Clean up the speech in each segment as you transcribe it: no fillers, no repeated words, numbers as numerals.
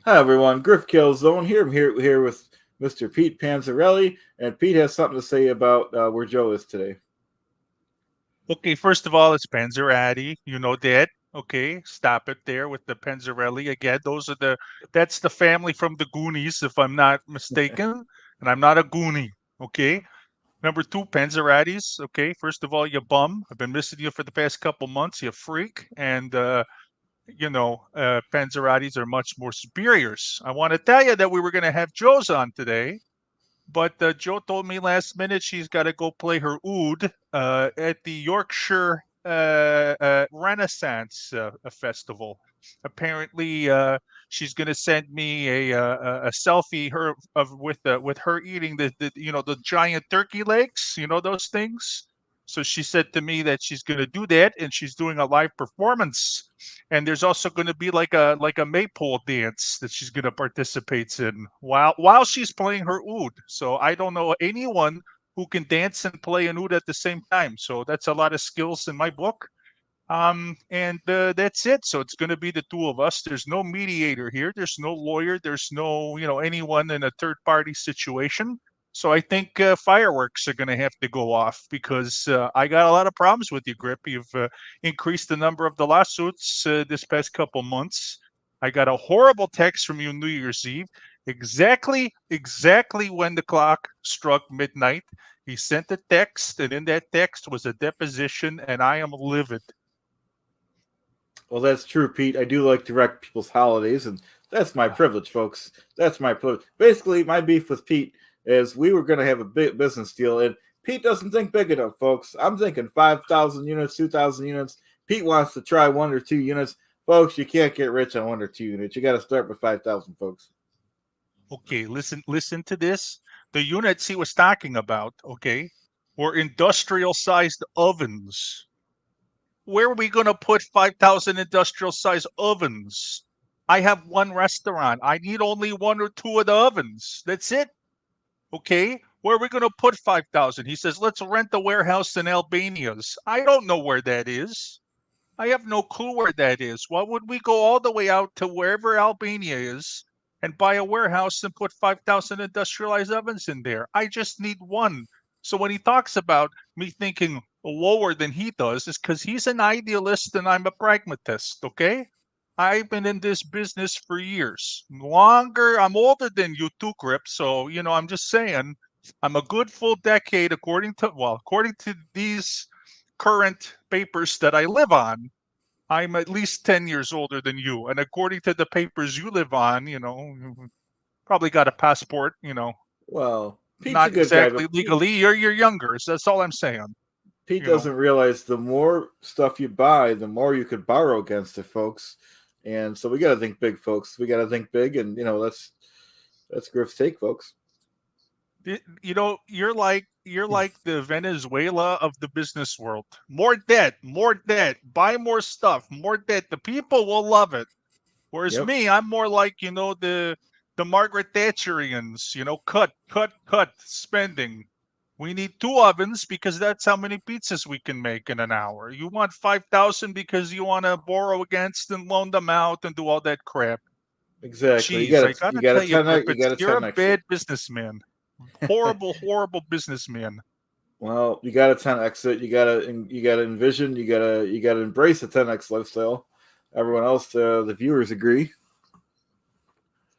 Hi everyone, Griff Calzone here. I'm here with Mr. Pete Panzerelli, and Pete has something to say about where Joe is today. Okay, first of all, it's Panzerotti. You know that. Okay, stop it there with the Panzerelli again. That's the family from the Goonies, if I'm not mistaken, and I'm not a Goonie. Okay. Number two, Panzerottis. Okay, first of all, you bum. I've been missing you for the past couple months. You freak, and Panzerottis are much more superiors. I want to tell you that we were going to have Joe's on today, but Jo told me last minute she's got to go play her oud at the Yorkshire Renaissance Festival. Apparently, she's going to send me a selfie with her eating the giant turkey legs. You know those things. So she said to me that she's going to do that, and she's doing a live performance. And there's also going to be like a maypole dance that she's going to participate in while she's playing her oud. So I don't know anyone who can dance and play an oud at the same time. So that's a lot of skills in my book. And that's it. So it's going to be the two of us. There's no mediator here. There's no lawyer. There's no anyone in a third party situation. So I think fireworks are going to have to go off because I got a lot of problems with you, Grip. You've increased the number of the lawsuits this past couple months. I got a horrible text from you New Year's Eve, exactly when the clock struck midnight. He sent a text, and in that text was a deposition, and I am livid. Well, that's true, Pete. I do like to wreck people's holidays, and that's my Ah, privilege, folks. That's my privilege. Basically, my beef with Pete is we were going to have a big business deal, and Pete doesn't think big enough, folks. I'm thinking 5,000 units, 2,000 units. Pete wants to try 1 or 2 units. Folks, you can't get rich on 1 or 2 units. You got to start with 5,000, folks. okay, listen to this. The units he was talking about, okay, were industrial sized ovens. Where are we going to put 5,000 industrial sized ovens? I have one restaurant. I need only one or two of the ovens. That's it. Okay. Where are we going to put 5,000? He says, let's rent a warehouse in Albania's. I don't know where that is. I have no clue where that is. Why would we go all the way out to wherever Albania is and buy a warehouse and put 5,000 industrialized ovens in there? I just need one. So when he talks about me thinking lower than he does, is because he's an idealist and I'm a pragmatist, okay? I've been in this business for years. Longer, I'm older than you too, Grip. So, I'm just saying, I'm a good full decade according to these current papers that I live on. I'm at least 10 years older than you. And according to the papers you live on, you probably got a passport, Well, Pete's a not good guy, exactly but legally. You're younger. So that's all I'm saying. Pete You know, doesn't realize the more stuff you buy, the more you could borrow against it, folks. And so we got to think big, folks. We got to think big, and that's Griff's take, folks. you're like the Venezuela of the business world. More debt, more debt, buy more stuff, more debt. The people will love it. Whereas Yep, me, I'm more like, the Margaret Thatcherians, cut, cut, cut spending. We need two ovens because that's how many pizzas we can make in an hour. You want 5,000 because you want to borrow against and loan them out and do all that crap. exactly. Jeez, I You gotta got a tell you, 10x, you Griffiths, got a you're a 10x it. bad businessman. Horrible, horrible businessman. Well, you got a 10x it. You gotta envision. You gotta embrace the 10x lifestyle. Everyone else, the viewers agree.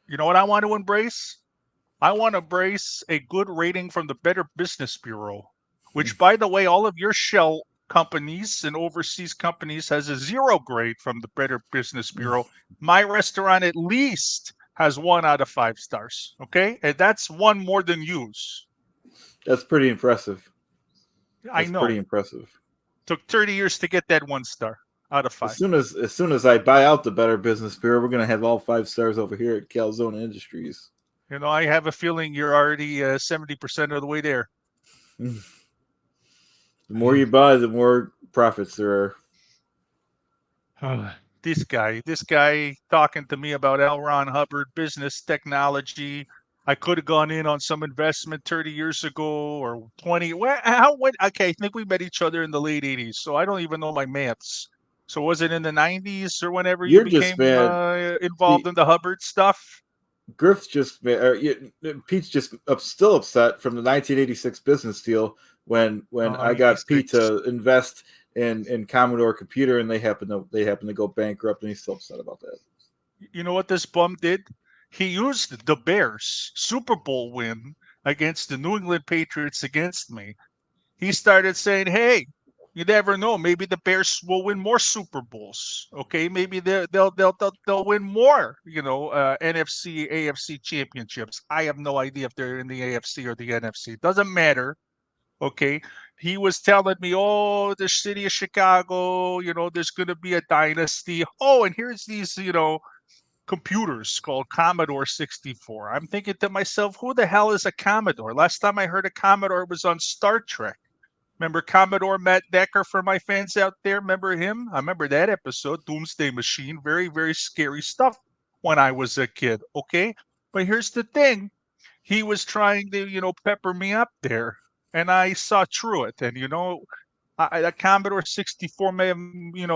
You know what I want to embrace? I want to embrace a good rating from the Better Business Bureau, which, by the way, all of your shell companies and overseas companies has a zero grade from the Better Business Bureau. My restaurant at least has 1 out of 5 stars. Okay. And that's one more than yours. That's pretty impressive. I That's pretty know. impressive. Took 30 years to get that 1 star out of As five. soon as as soon as I buy out the Better Business Bureau, we're gonna have all 5 stars over here at Calzone Industries. I have a feeling you're already 70% of the way there. The more you buy, the more profits there are. This guy talking to me about L. Ron Hubbard, business technology. I could have gone in on some investment 30 years ago or 20. Okay, I think we met each other in the late 80s, so I don't even know my maths. So was it in the 90s or whenever you You're just became mad. involved in the Hubbard stuff? Griff's just Pete's just still upset from the 1986 business deal when Oh, I got Pete 86. to invest in Commodore Computer, and they happen to go bankrupt, and he's still upset about that. You know what this bum did? He used the Bears Super Bowl win against the New England Patriots against me. He started saying, "Hey, you never know. Maybe the Bears will win more Super Bowls. Okay, maybe they'll win more. NFC, AFC championships. I have no idea if they're in the AFC or the NFC. Doesn't matter. Okay." He was telling me, "Oh, the city of Chicago. There's going to be a dynasty. Oh, and here's these, computers called Commodore 64." I'm thinking to myself, who the hell is a Commodore? Last time I heard a Commodore was on Star Trek. Remember Commodore Matt Decker for my fans out there? Remember him? I remember that episode, Doomsday Machine. Very, very scary stuff when I was a kid. Okay. But here's the thing. He was trying to, pepper me up there. And I saw through it. And, that Commodore 64 may have,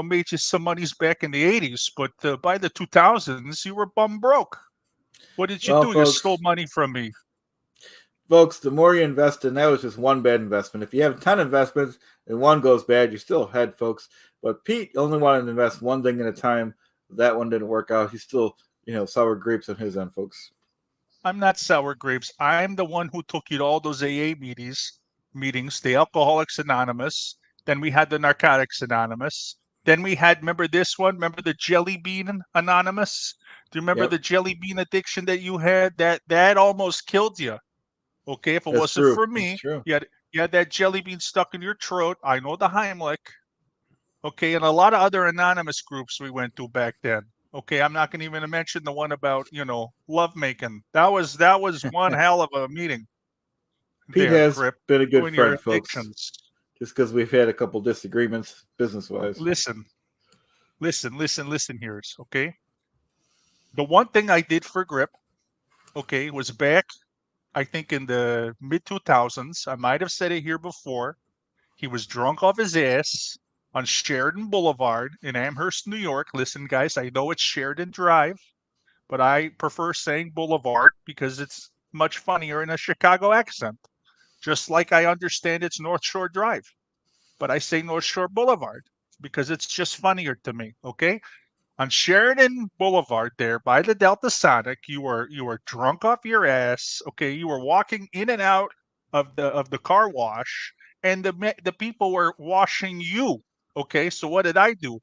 made you some monies back in the 80s. But by the 2000s, you were bum broke. What did you Well, do? You stole money from me. Folks, the more you invest in, that was just one bad investment. If you have 10 investments and one goes bad, you're still ahead, folks. But Pete only wanted to invest one thing at a time. That one didn't work out. He's still, sour grapes on his end, folks. I'm not sour grapes. I'm the one who took you to all those AA meetings, the Alcoholics Anonymous. Then we had the Narcotics Anonymous. Then we had, remember this one? Remember the Jelly Bean Anonymous? Do you remember the Jelly Bean addiction that you had? That almost killed you. Okay, if it That's wasn't true. for That's me, true. you had that jelly bean stuck in your throat. I know the Heimlich. Okay, and a lot of other anonymous groups we went to back then. Okay, I'm not going to even mention the one about lovemaking. That was one hell of a meeting. Pete There, has Grip. been a You good and your friend, folks. addictions. Just because we've had a couple disagreements business-wise. Listen, listen here. Okay, the one thing I did for Grip, okay, was back. I think in the mid 2000s. I might have said it here before. He was drunk off his ass on Sheridan Boulevard in Amherst, New York. Listen, guys, I know it's Sheridan Drive, but I prefer saying Boulevard because it's much funnier in a Chicago accent. Just like I understand it's North Shore Drive, but I say North Shore Boulevard because it's just funnier to me. Okay. On Sheridan Boulevard, there by the Delta Sonic, you were drunk off your ass. Okay, you were walking in and out of the car wash, and the people were washing you. Okay, so what did I do?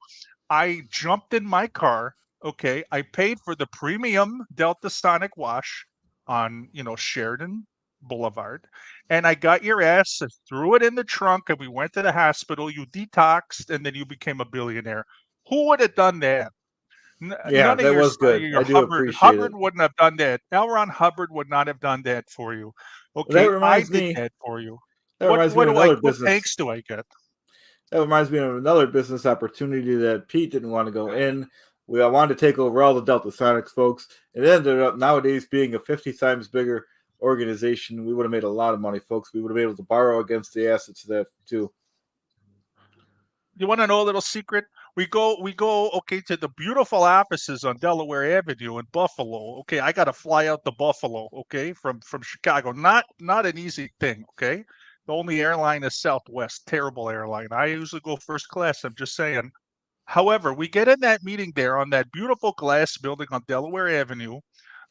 I jumped in my car. Okay, I paid for the premium Delta Sonic wash on Sheridan Boulevard, and I got your ass, threw it in the trunk, and we went to the hospital. You detoxed, and then you became a billionaire. Who would have done that? Yeah, None of that was good. your I do Hubbard appreciate it. Wouldn't have done that. L. Ron Hubbard would not have done that for you. Well, that Okay, I reminds did me. that for you. That reminds me of another What business. thanks do I get? That reminds me of another business opportunity that Pete didn't want to go in. I wanted to take over all the Delta Sonics folks. It ended up nowadays being a 50 times bigger organization. We would have made a lot of money, folks. We would have been able to borrow against the assets of that too. You want to know a little secret? We go okay to the beautiful offices on Delaware Avenue in Buffalo. Okay, I got to fly out to Buffalo, okay, from Chicago. Not an easy thing, okay? The only airline is Southwest, terrible airline. I usually go first class, I'm just saying. However, we get in that meeting there on that beautiful glass building on Delaware Avenue,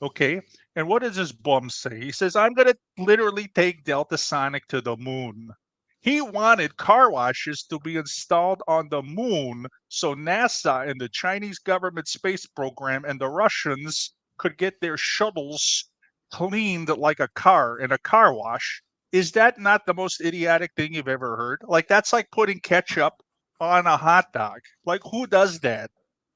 okay? And what does this bum say? He says, "I'm going to literally take Delta Sonic to the moon." He wanted car washes to be installed on the moon so NASA and the Chinese government space program and the Russians could get their shuttles cleaned like a car in a car wash. Is that not the most idiotic thing you've ever heard? Like, that's like putting ketchup on a hot dog. Like, who does that?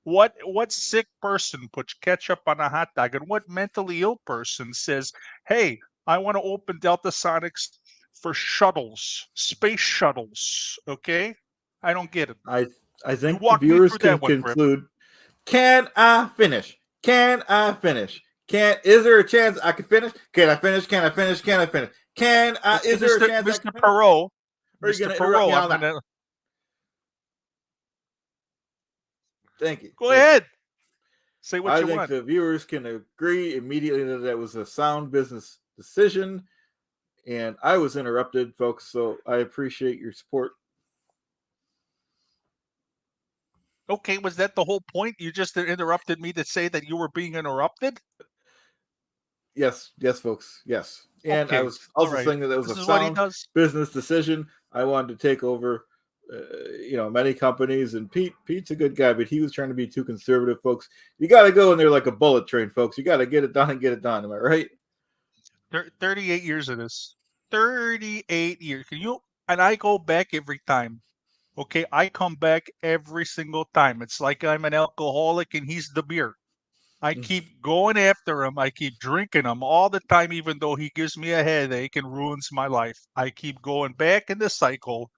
What sick person puts ketchup on a hot dog? And what mentally ill person says, "Hey, I want to open Delta Sonics for shuttles, space shuttles"? Okay? I don't get it. I You think the walk me viewers through can that one, Grip. conclude. Can I finish? Can I finish? Is there a chance I can finish? Can I finish? Can I finish? Can I finish? Okay, Is there a Mr. chance I can Mr. finish? Or Perot, are you Mr. going to interrupt me Perot, I'm on that? gonna Thank you. Go Thank you. ahead. Say what I you think want. the viewers can agree immediately that that was a sound business decision. And I was interrupted, folks, so I appreciate your support. Okay, was that the whole point? You just interrupted me to say that you were being interrupted? Yes, yes, folks, yes. And I Okay, was all also right. saying that that was a This is what he sound does. business decision. I wanted to take over, many companies. And Pete's a good guy, but he was trying to be too conservative, folks. You got to go in there like a bullet train, folks. You got to get it done and get it done. Am I right? 38 years of this. 38 years. Can you? And I go back every time. Okay, I come back every single time. It's like I'm an alcoholic and he's the beer. I keep going after him. I keep drinking him all the time, even though he gives me a headache and ruins my life. I keep going back in the cycle.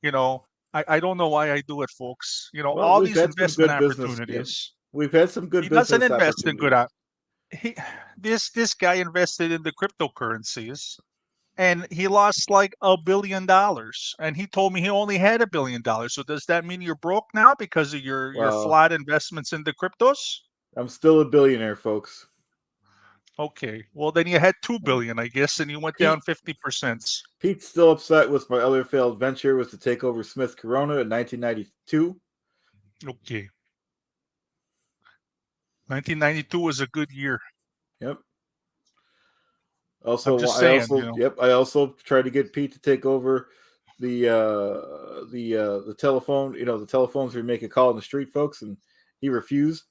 You know, I don't know why I do it, folks. Well, All we've these had some investment good business. Yep. opportunities. We've had some good He doesn't business invest in good. opportunities. He, this guy invested in the cryptocurrencies and he lost like $1 billion. And he told me he only had $1 billion. So does that mean you're broke now because of your Well, flat investments in the cryptos? I'm still a billionaire, folks. Okay. Well, then you had 2 billion, I guess, and you went down Pete 50%. Pete's still upset with my other failed venture was to take over Smith Corona in 1992. Okay. 1992 was a good year. Yep. I'm just saying. I also tried to get Pete to take over the telephone. The telephones where you make a call in the street, folks, and he refused.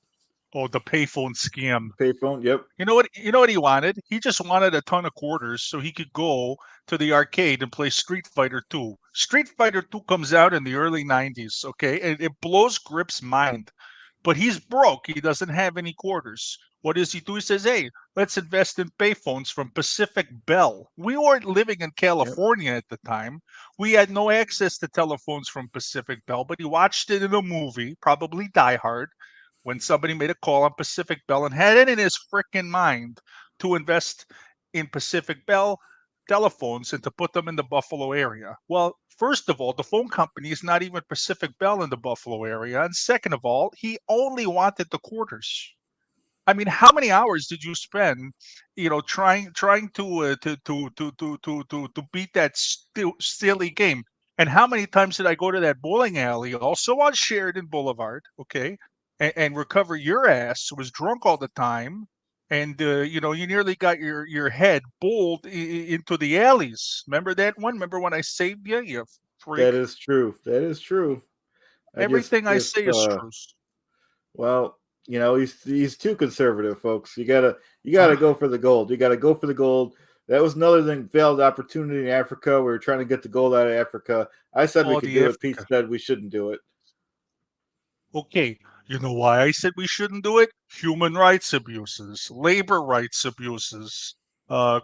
Oh, the payphone scam. The payphone. Yep. You know what he wanted? He just wanted a ton of quarters so he could go to the arcade and play Street Fighter 2. Street Fighter 2 comes out in the early 90s, okay? And it blows Grip's mind. But he's broke. He doesn't have any quarters. What does he do? He says, "Hey, let's invest in payphones from Pacific Bell." We weren't living in Yep. California at the time. We had no access to telephones from Pacific Bell, but he watched it in a movie, probably Die Hard, when somebody made a call on Pacific Bell and had it in his freaking mind to invest in Pacific Bell telephones and to put them in the Buffalo area. Well, first of all, the phone company is not even Pacific Bell in the Buffalo area. And second of all, he only wanted the quarters. I mean, how many hours did you spend, trying to beat that silly game? And how many times did I go to that bowling alley, also on Sheridan Boulevard, okay, and recover your ass was drunk all the time, and you nearly got your head bowled into the alleys. Remember that one? Remember when I saved you? You freak! That is true. That is true. I Everything I just say is true. well, he's too conservative, folks. You gotta go for the gold. You gotta go for the gold. That was another thing, failed opportunity in Africa. We were trying to get the gold out of Africa. I said we Oh, could the do it. Pete Africa. said we shouldn't do it. Okay, you know why I said we shouldn't do it? Human rights abuses, labor rights abuses,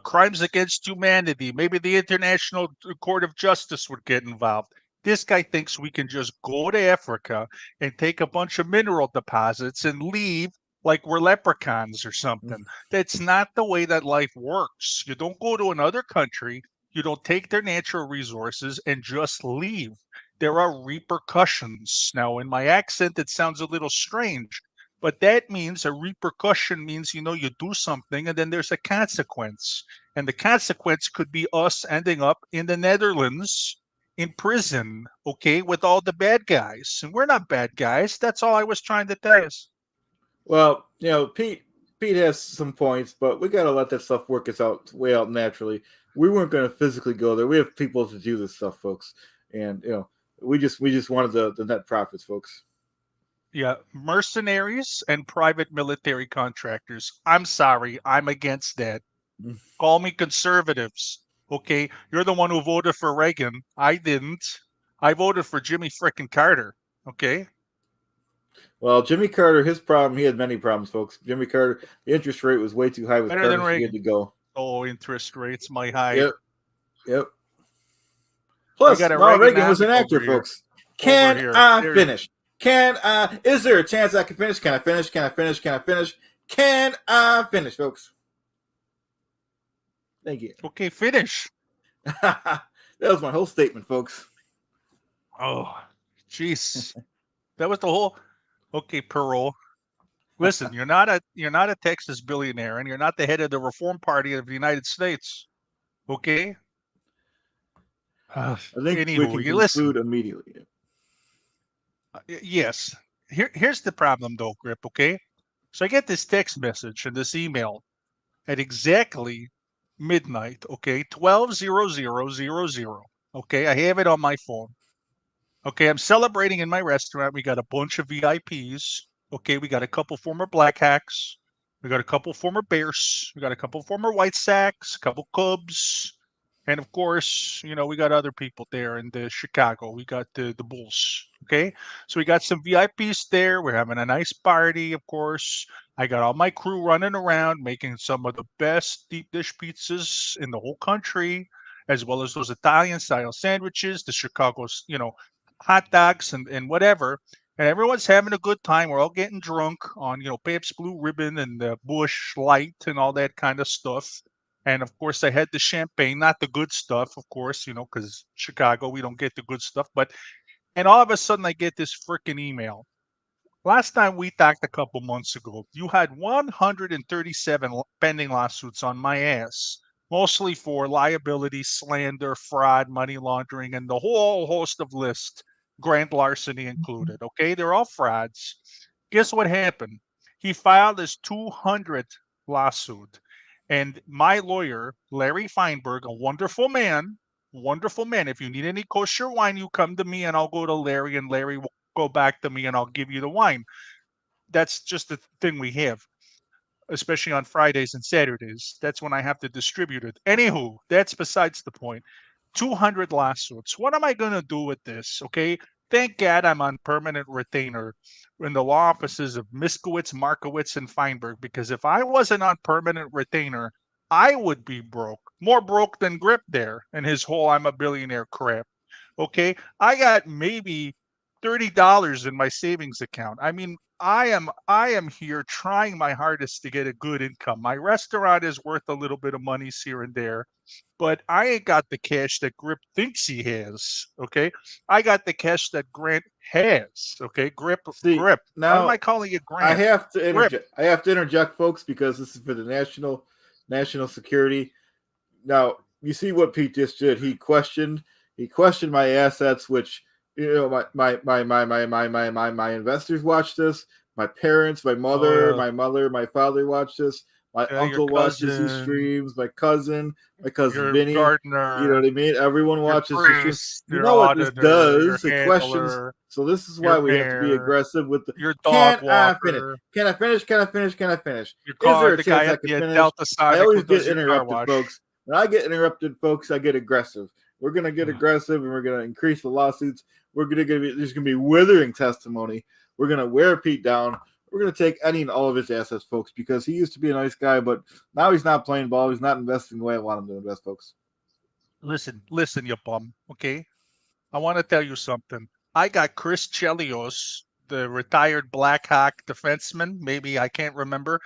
crimes against humanity. Maybe the International Court of Justice would get involved. This guy thinks we can just go to Africa and take a bunch of mineral deposits and leave like we're leprechauns or something. That's not the way that life works. You don't go to another country, you don't take their natural resources and just leave. There are repercussions. Now, in my accent, it sounds a little strange, but that means a repercussion means, you do something and then there's a consequence. And the consequence could be us ending up in the Netherlands in prison, okay, with all the bad guys. And we're not bad guys. That's all I was trying to tell you. Well, Pete has some points, but we gotta let that stuff work its way out naturally. We weren't gonna physically go there. We have people to do this stuff, folks, and we just wanted the net profits, folks. Yeah, mercenaries and private military contractors. I'm sorry, I'm against that. Call me conservatives. Okay, you're the one who voted for Reagan. I didn't. I voted for Jimmy frickin' Carter. Okay, Well, Jimmy Carter, his problem, he had many problems, folks. Jimmy Carter, the interest rate was way too high with better than Carter, so he had Reagan. to go. Oh, interest rates, my hide. Yep, yep. I Plus, got a Ronald Reagan was Reaganomic an over actor, here. folks. Over Can here. I There. finish? Is there a chance I can finish? Can I finish? Can I finish? Can I finish? Can I finish, folks? Thank you. Okay, finish. That was my whole statement, folks. Oh, jeez. That was the whole. Okay, Perot. Listen, you're not a Texas billionaire, and you're not the head of the Reform Party of the United States. Okay. I think we Anywho, can you listen. conclude immediately. Yes. Here's the problem, though, Grip. Okay. So I get this text message and this email at exactly midnight. Okay, 12:00:00. Okay, I have it on my phone. Okay, I'm celebrating in my restaurant. We got a bunch of VIPs. Okay, we got a couple former Black Hacks. We got a couple former Bears. We got a couple former White Sox, a couple Cubs. And of course, we got other people there in the Chicago. We got the Bulls. Okay. So we got some VIPs there. We're having a nice party, of course. I got all my crew running around making some of the best deep dish pizzas in the whole country, as well as those Italian style sandwiches, the Chicago's, hot dogs and whatever. And everyone's having a good time. We're all getting drunk on, Pabst Blue Ribbon and the Bush Light and all that kind of stuff. And of course, I had the champagne, not the good stuff, of course, because Chicago, we don't get the good stuff. And all of a sudden, I get this freaking email. Last time we talked a couple months ago, you had 137 pending lawsuits on my ass, mostly for liability, slander, fraud, money laundering, and the whole host of lists, grand larceny included. Okay, they're all frauds. Guess what happened? He filed his 200th lawsuit. And my lawyer, Larry Feinberg, a wonderful man, wonderful man. If you need any kosher wine, you come to me and I'll go to Larry, and Larry will go back to me and I'll give you the wine. That's just the thing we have, especially on Fridays and Saturdays. That's when I have to distribute it. Anywho, that's besides the point. 200 lawsuits. What am I going to do with this? Okay. Thank God I'm on permanent retainer in the law offices of Miskowitz, Markowitz, and Feinberg, because if I wasn't on permanent retainer, I would be broke. More broke than Grip there and his whole I'm a billionaire crap. Okay. I got maybe $30 in my savings account. I mean, I am here trying my hardest to get a good income. My restaurant is worth a little bit of monies here and there, but I ain't got the cash that Grip thinks he has. Okay. I got the cash that Grant has. Okay. See, Grip. Why am I now calling you I Grant? have to Grip. interject. I have to interject, folks, because this is for the national security. Now, you see what Pete just did. He questioned my assets, which my investors watch this. My parents, Uh, my father watch this. My your uncle watches these cousin, streams. My cousin your Vinny. You know gardener, what I mean? Everyone your watches these streams. priest, You your know what this auditor, your does? It questions. handler, So this is your why we have to be mayor, aggressive with the. your dog Can I finish? walker. Can I finish? Can I finish? Can I finish? You Is call there it a the guy chance I at can the finish? Delta I Sonic who always does get your car interrupted, wash. folks. When I get interrupted, folks, I get aggressive. We're gonna get aggressive, and we're gonna increase the lawsuits. There's gonna be withering testimony. We're gonna wear Pete down. We're gonna take any and all of his assets, folks, because he used to be a nice guy, but now he's not playing ball. He's not investing the way I want him to invest, folks. Listen, you bum. Okay, I want to tell you something. I got Chris Chelios, the retired Blackhawk defenseman. Maybe I can't remember,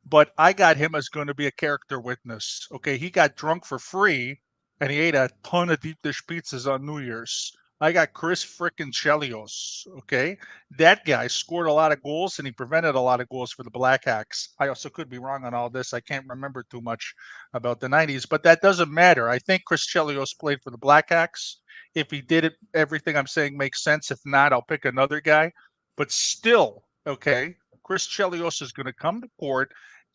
but I got him as going to be a character witness. Okay, he got drunk for free, and he ate a ton of deep dish pizzas on New Year's. I got Chris frickin' Chelios. Okay, that guy scored a lot of goals and he prevented a lot of goals for the Blackhawks. I also could be wrong on all this. I can't remember too much about the '90s, but that doesn't matter. I think Chris Chelios played for the Blackhawks. If he did it, everything I'm saying makes sense. If not, I'll pick another guy. But still, okay, Chris Chelios is going to come to court.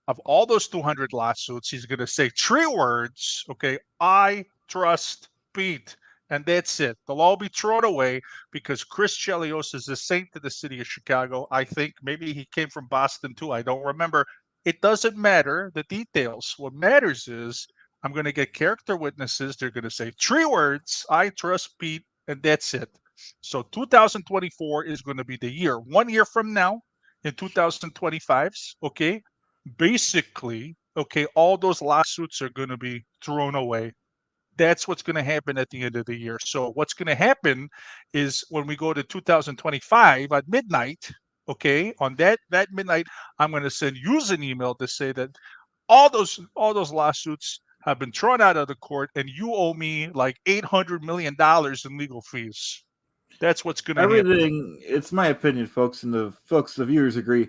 Of all those 200 lawsuits, he's going to say three words. Okay, I trust Pete. And that's it. They'll all be thrown away because Chris Chelios is a saint to the city of Chicago. I think maybe he came from Boston too. I don't remember. It doesn't matter the details. What matters is I'm going to get character witnesses. They're going to say three words, I trust Pete, and that's it. So 2024 is going to be the year. 1 year from now, in 2025's, okay, basically, okay, all those lawsuits are going to be thrown away. That's what's going to happen at the end of the year. So what's going to happen is when we go to 2025 at midnight, okay, on that midnight, I'm going to send you an email to say that all those lawsuits have been thrown out of the court and you owe me like $800 million in legal fees. That's what's going to happen. Everything, it's my opinion, folks, and the folks, the viewers agree.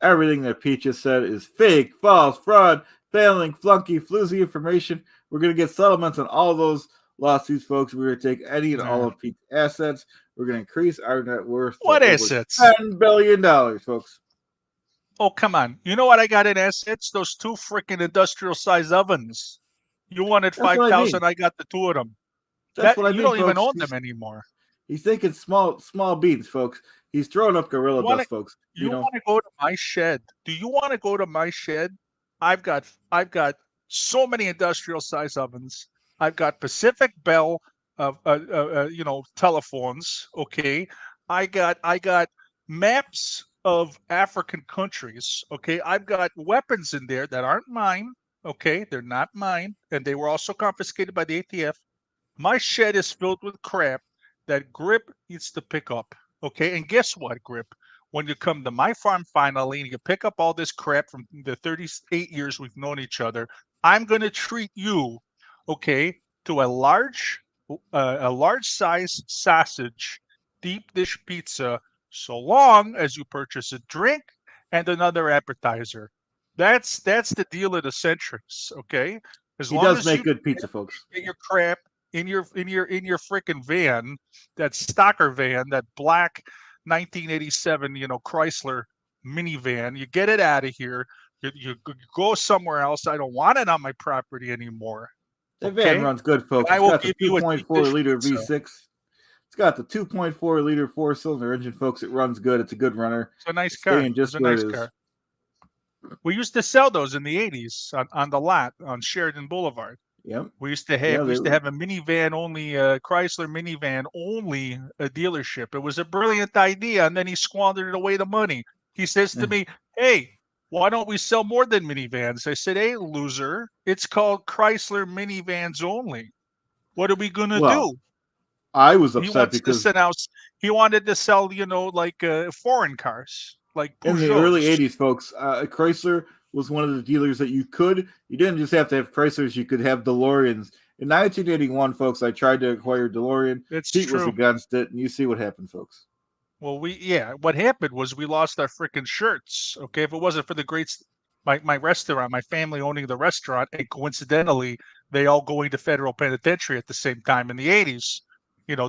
Everything that Pete just said is fake, false, fraud, failing, flunky, floozy information. We're going to get settlements on all those lawsuits, folks. We're going to take any and all of Pete's assets. We're going to increase our net worth to What over assets? $10 billion, folks. Oh, come on. You know what I got in assets? Those 2 freaking industrial-sized ovens. You wanted 5,000, I got the 2 of them. That's what I mean, you don't folks. even own them anymore. He's thinking small beans, folks. He's throwing up gorilla dust, folks. You want to go to my shed? Do you want to go to my shed? I've got so many industrial size ovens. I've got Pacific Bell telephones. Okay. I got maps of African countries. Okay. I've got weapons in there that aren't mine. Okay. They're not mine. And they were also confiscated by the ATF. My shed is filled with crap that Grip needs to pick up. Okay. And guess what, Grip? When you come to my farm finally and you pick up all this crap from the 38 years we've known each other, I'm going to treat you, okay, to a large size sausage deep dish pizza, so long as you purchase a drink and another appetizer. That's the deal of the centuries, okay? He does make good pizza, folks. Get your crap in your freaking van, that stocker van, that black 1987, Chrysler minivan. You get it out of here. You go somewhere else. I don't want it on my property anymore. That van runs good, folks. It's got the 2.4 liter V6. It's got the 2.4 liter 4-cylinder engine, folks. It runs good. It's a good runner. It's a nice car. Just it's a nice car. We used to sell those in the 80s on the lot on Sheridan Boulevard. Yep. We used to have a minivan only, Chrysler minivan only a dealership. It was a brilliant idea, and then he squandered away the money. He says to me, "Hey, why don't we sell more than minivans?" I said, "Hey, loser, it's called Chrysler minivans only. What are we gonna do?" I was upset because he wanted to sell, foreign cars, like Peugeots. In the early 80s, folks, Chrysler was one of the dealers that you didn't just have to have Chryslers, you could have DeLoreans. In 1981, folks, I tried to acquire DeLorean. Pete was against it, and you see what happened, folks. Well, what happened was we lost our freaking shirts. Okay, if it wasn't for my restaurant, my family owning the restaurant, and coincidentally, they all going to federal penitentiary at the same time in the 80s.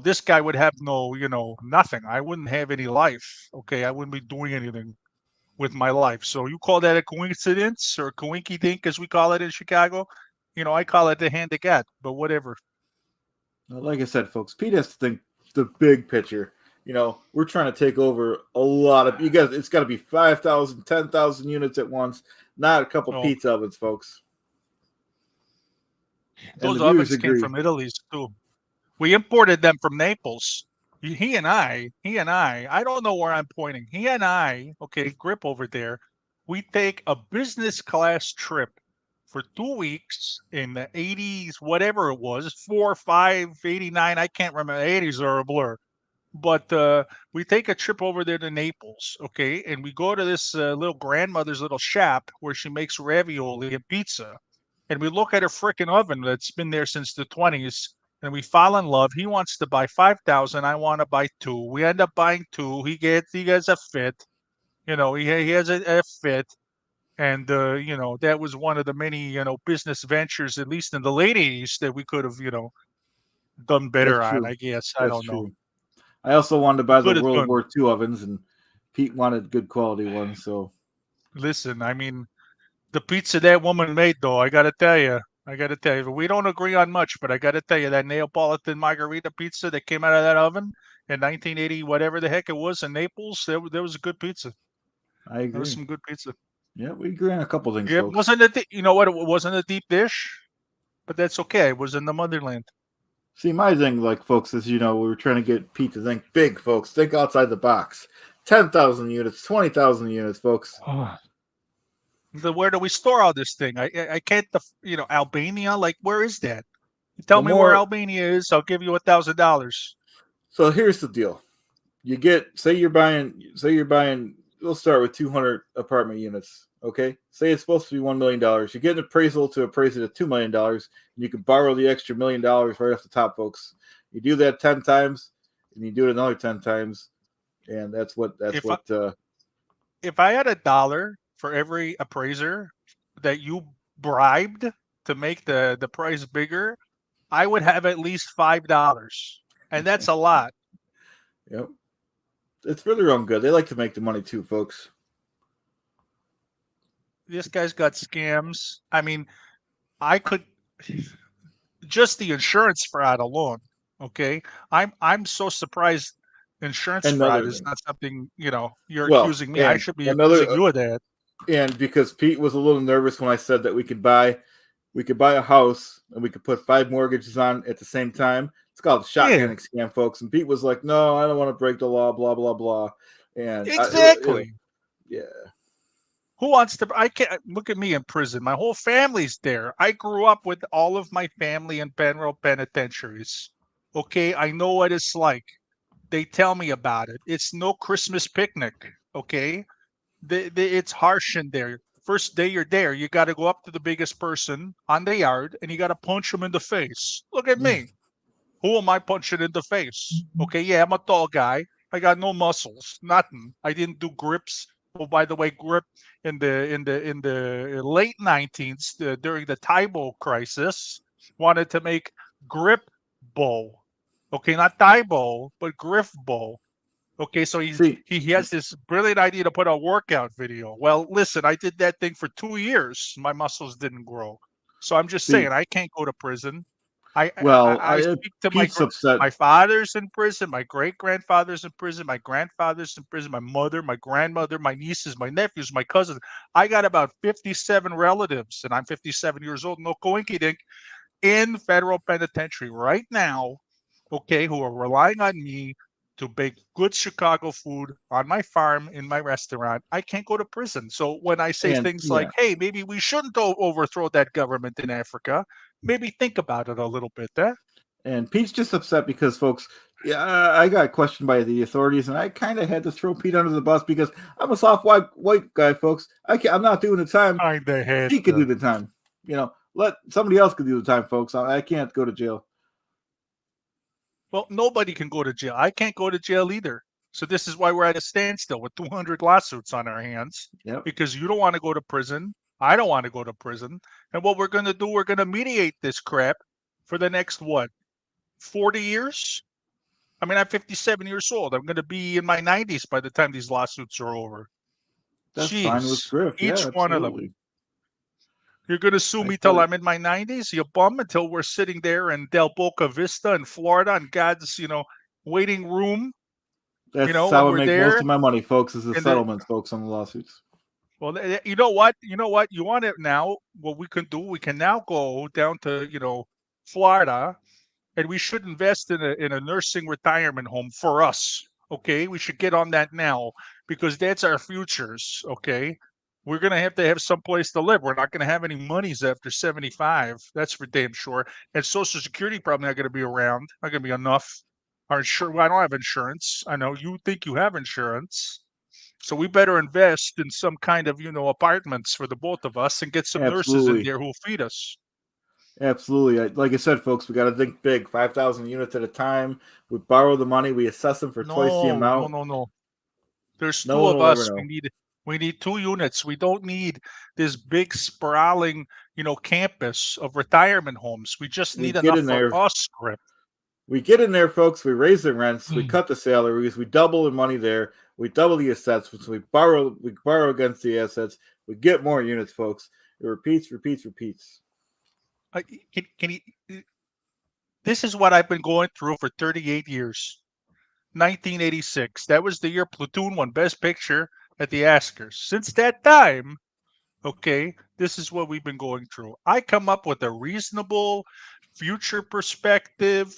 This guy would have nothing. I wouldn't have any life. Okay, I wouldn't be doing anything with my life. So you call that a coincidence or coinky dink, as we call it in Chicago? I call it the hand of God, but whatever. Well, like I said, folks, Pete has to think the big picture. We're trying to take over a lot of you guys. It's got to be 5,000, 10,000 units at once, not a couple pizza ovens, folks. Those ovens came from Italy too. We imported them from Naples. He and I don't know where I'm pointing. He and I, okay, Grip over there, we take a business class trip for 2 weeks in the 80s, whatever it was, 4, 5, 89, I can't remember. The 80s are a blur. But we take a trip over there to Naples, okay, and we go to this little grandmother's little shop where she makes ravioli and pizza. And we look at her freaking oven that's been there since the 20s. And we fall in love. He wants to buy 5,000. I want to buy 2. We end up buying 2. He gets a fit. He has a fit. And, that was one of the many, business ventures, at least in the late 80s, that we could have, done better on, I guess. I don't know. I also wanted to buy the World War II ovens, and Pete wanted good quality ones. So, listen, I mean, the pizza that woman made, though, I got to tell you, we don't agree on much, but I got to tell you, that Neapolitan margarita pizza that came out of that oven in 1980, whatever the heck it was, in Naples, there was a good pizza. I agree. There was some good pizza. Yeah, we agree on a couple things, yeah, folks. It wasn't a deep dish, but that's okay. It was in the motherland. See, my thing, folks, is, we were trying to get Pete to think big, folks. Think outside the box. 10,000 units, 20,000 units, folks. Oh. Where do we store all this thing? I can't, Albania, where is that? You tell me where Albania is, I'll give you $1,000. So here's the deal. Say you're buying, we'll start with 200 apartment units, okay? Say it's supposed to be $1 million. You get an appraisal to appraise it at $2 million, and you can borrow the extra $1 million right off the top, folks. You do that 10 times, and you do it another 10 times, and that's what If I had $1 for every appraiser that you bribed to make the price bigger, I would have at least $5, and that's a lot. Yep. It's for their own good. They like to make the money too, folks. This guy's got scams. I mean, I could just the insurance fraud alone. Okay, I'm so surprised insurance fraud Another is thing. not something you're Well, accusing me. I and should be another, accusing you of that. and because Pete was a little nervous when I said that we could buy a house and we could put 5 mortgages on at the same time. It's called Yeah, shotgunning scam, folks. And Pete was like, "No, I don't want to break the law." Blah blah blah. And exactly. yeah, Who wants to? I can't look at me in prison. My whole family's there. I grew up with all of my family in federal penitentiaries. Okay, I know what it's like. They tell me about it. It's no Christmas picnic. Okay, it's harsh in there. First day you're there, you got to go up to the biggest person on the yard and you got to punch him in the face. Look at me. Who am I punching in the face? Okay, yeah, I'm a tall guy. I got no muscles, nothing. I didn't do grips. Oh, by the way, grip in the late 19th during the Taibo crisis wanted to make grip bow. Okay, not Taibo, but Griff bow. Okay, so see, he has this brilliant idea to put a workout video. Well, listen, I did that thing for 2 years. My muscles didn't grow. So I'm just saying see. I can't go to prison. I Well, I, I speak to Pete's upset. my father's in prison, my great grandfather's in prison, my grandfather's in prison, my mother, my grandmother, my nieces, my nephews, my cousins. I got about 57 relatives, and I'm 57 years old. No coinkydink in federal penitentiary right now, okay, who are relying on me to bake good Chicago food on my farm in my restaurant. I can't go to prison. So when I say And things like, yeah, hey, maybe we shouldn't overthrow that government in Africa, maybe think about it a little bit. and Pete's just upset because, folks, yeah, I got questioned by the authorities, and I kind of had to throw Pete under the bus because I'm a soft white guy, folks. I'm not doing the time. Kind of had Pete could do to. the time. Let somebody else could do the time, folks. I can't go to jail. Well, nobody can go to jail. I can't go to jail either. So this is why we're at a standstill with 200 lawsuits on our hands Yep. because you don't want to go to prison. I don't want to go to prison. And what we're going to do, we're going to mediate this crap for the next, 40 years? I mean, I'm 57 years old. I'm going to be in my 90s by the time these lawsuits are over. That's fine with Jeez, Griff. Yeah, each one of them. absolutely. You're going to sue I me till totally, I'm in my 90s, you bum, until we're sitting there in Del Boca Vista in Florida in God's, waiting room, that's when how I we're make most there. of my money, folks, is the And the settlements, folks, on the lawsuits. Well, you know what? You know what? You want it now? What we can do? We can now go down to Florida, and we should invest in a nursing retirement home for us. Okay, we should get on that now because that's our futures. Okay, we're gonna have to have some place to live. We're not gonna have any monies after 75. That's for damn sure. And Social Security probably not gonna be around. Not gonna be enough. Our insure. Well, I don't have insurance. I know you think you have insurance. So we better invest in some kind of, apartments for the both of us and get some nurses in Absolutely. there who'll feed us. Absolutely. Like I said, folks, we got to think big. 5,000 units at a time. We borrow the money. We assess them for twice the No, no, amount. no, no. There's No two one of will ever us. know. We need 2 units. We don't need this big sprawling, campus of retirement homes. We just We need get enough in for there. us, Grip. We get in there, folks. We raise the rents. We Mm. cut the salaries. We double the money there. We double the assets. We borrow. We borrow against the assets. We get more units, folks. It repeats, repeats, repeats. Can you, this is what I've been going through for 38 years. 1986. That was the year Platoon won Best Picture at the Oscars. Since that time, okay, this is what we've been going through. I come up with a reasonable future perspective,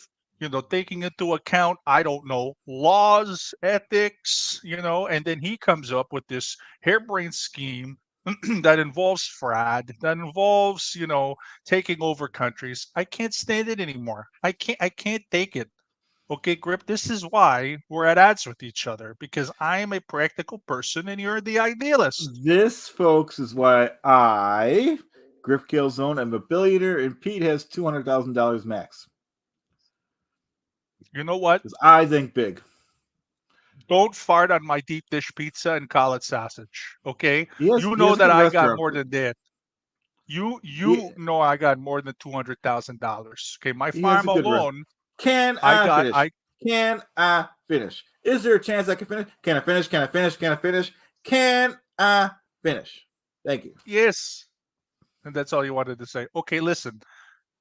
taking into account, I don't know, laws, ethics, and then he comes up with this harebrained scheme that involves fraud, that involves, taking over countries. I can't stand it anymore. I can't take it. Okay, Grip, this is why we're at odds with each other because I am a practical person and you're the idealist. This, folks, is why I, Griff Calzone, am a billionaire, and Pete has $200,000 max. You know what? Because I think big. Don't fart on my deep dish pizza and call it sausage. Okay? You He know has a that good I got restaurant. more than that. You He, know I got more than $200,000. Okay, my he has farm a good restaurant. alone, Can I I got finish? I Can I finish? Is there a chance I can finish? Can I finish? Can I finish? Can I finish? Can I finish? Thank you. yes. And that's all you wanted to say. Okay, listen.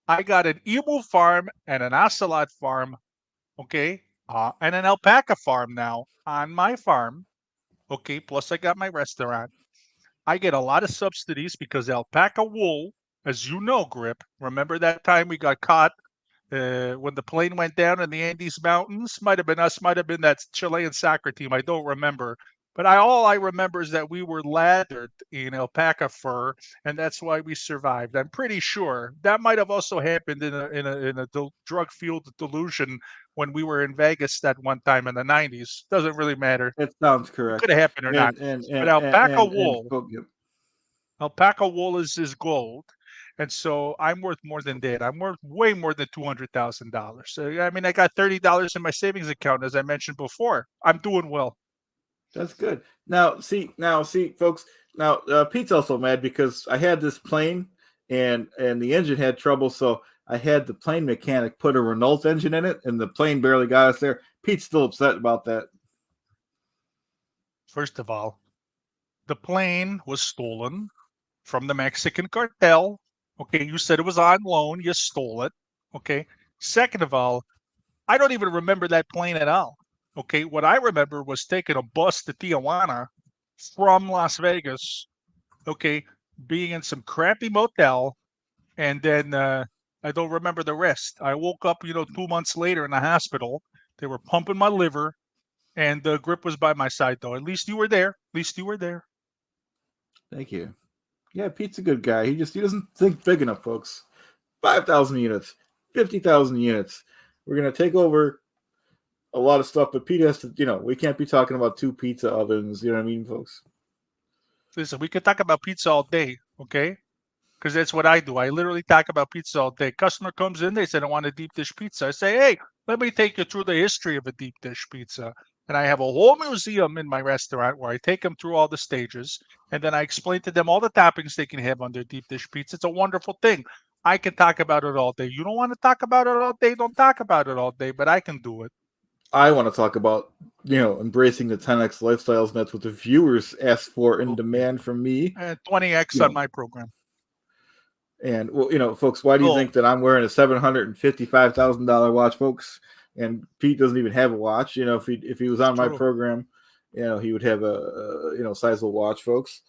I got an emu farm and an ocelot farm, okay? And an alpaca farm now on my farm. Okay, plus I got my restaurant. I get a lot of subsidies because alpaca wool, as you know, Grip, remember that time we got caught when the plane went down in the Andes Mountains? Might have been us, might have been that Chilean soccer team. I don't remember. But all I remember is that we were lathered in alpaca fur, and that's why we survived. I'm pretty sure that might have also happened in a drug fueled delusion when we were in Vegas that one time in the 90s. Doesn't really matter. It sounds It could correct. have happened or not. And and But and and alpaca and, and wool, folk- yep. is gold. And so I'm worth more than that. I'm worth way more than $200,000. So, I mean, I got $30 in my savings account, as I mentioned before. I'm doing well. That's good. Now see, folks. Now Pete's also mad because I had this plane and the engine had trouble, so I had the plane mechanic put a Renault engine in it, and the plane barely got us there. Pete's still upset about that. First of all, the plane was stolen from the Mexican cartel. Okay, you said it was on loan. You stole it. Okay. Second of all, I don't even remember that plane at all. Okay, what I remember was taking a bus to Tijuana from Las Vegas. Okay, being in some crappy motel, and then I don't remember the rest. I woke up, 2 months later in the hospital. They were pumping my liver, and the Grip was by my side, though. At least you were there. At least you were there. Thank you. Yeah, Pete's a good guy. He doesn't think big enough, folks. 5,000 units, 50,000 units. We're gonna take over a lot of stuff, but Pete has to. We can't be talking about 2 pizza ovens. You know what I mean, folks? Listen, we could talk about pizza all day, okay? Because that's what I do. I literally talk about pizza all day. Customer comes in, they say, I want a deep dish pizza. I say, hey, let me take you through the history of a deep dish pizza. And I have a whole museum in my restaurant where I take them through all the stages. And then I explain to them all the toppings they can have on their deep dish pizza. It's a wonderful thing. I can talk about it all day. You don't want to talk about it all day? Don't talk about it all day, but I can do it. I want to talk about embracing the 10x lifestyles, and that's what the viewers ask for and Okay. demand from me. 20X You on know, my program. and well, folks, why do you Oh, think that I'm wearing a $755,000 watch, folks? And Pete doesn't even have a watch. If he was it's on my true. program, he would have a sizable watch, folks.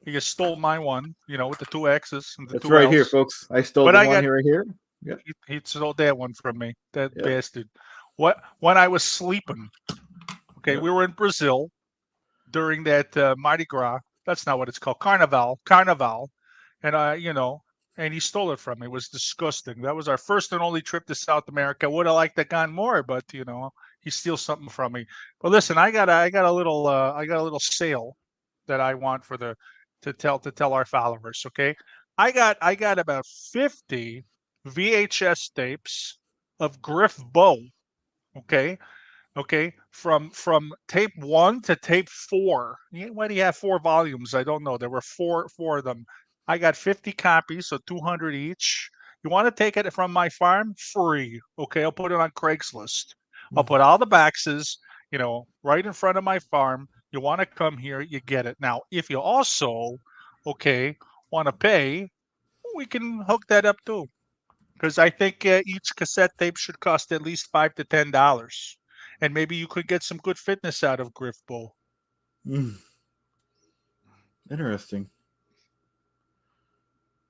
He just stole my one, with the two X's and the It's two right here, L's. folks. I stole But the I one got here, right here. Yep, he stole that one from me. That yep, bastard. What when I was sleeping? Okay, yep. we were in Brazil during that Mardi Gras. That's not what it's called. Carnival. And and he stole it from me. It was disgusting. That was our first and only trip to South America. Would have liked to gone more, but he steals something from me. But listen, I got a little sale that I want to tell our followers. Okay, I got about 50 VHS tapes of Griff Bow. Okay, from tape 1 to tape 4. Why do you have 4 volumes? I don't know. There were four of them. I got 50 copies, so 200 each. You want to take it from my farm? Free. Okay, I'll put it on Craigslist. I'll put all the boxes, right in front of my farm. You want to come here, you get it. Now, if you also, okay, want to pay, we can hook that up too. Because I think each cassette tape should cost at least $5 to $10, and maybe you could get some good fitness out of Griff Bowl. Interesting.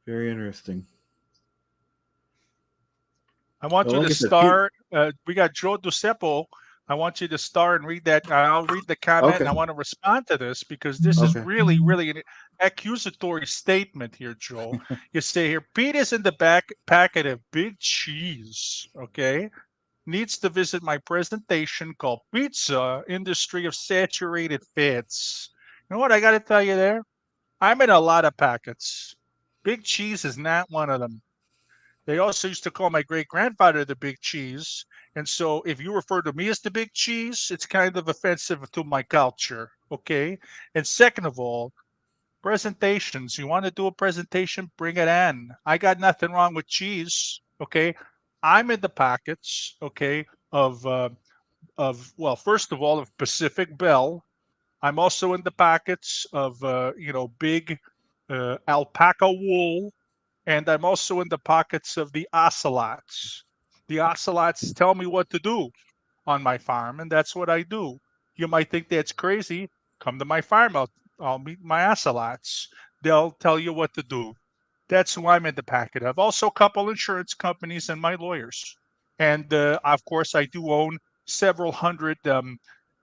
Very interesting. I want Well, you like to I said, Pete. star. We got Jo Dusepo. I want you to star and read that. I'll read the comment, Okay. and I want to respond to this because this is Okay. really, really an accusatory statement here, Joe. You say here, Pete is in the back packet of big cheese. Okay, needs to visit my presentation called Pizza Industry of Saturated Fats. You know what I got to tell you there? I'm in a lot of packets. Big cheese is not one of them. They also used to call my great grandfather the Big Cheese, And so if you refer to me as the big cheese, it's kind of offensive to my culture. Okay. And second of all, presentations. You want to do a presentation? Bring it in. I got nothing wrong with cheese. Okay. I'm in the pockets, okay, well, first of all, of Pacific Bell. I'm also in the pockets of big alpaca wool, and I'm also in the pockets of the ocelots. The ocelots tell me what to do on my farm, and that's what I do. You might think that's crazy. Come to my farm. I'll meet my ocelots. They'll tell you what to do. That's who I'm in the packet of. Also, a couple insurance companies and my lawyers. And of course, I do own several hundred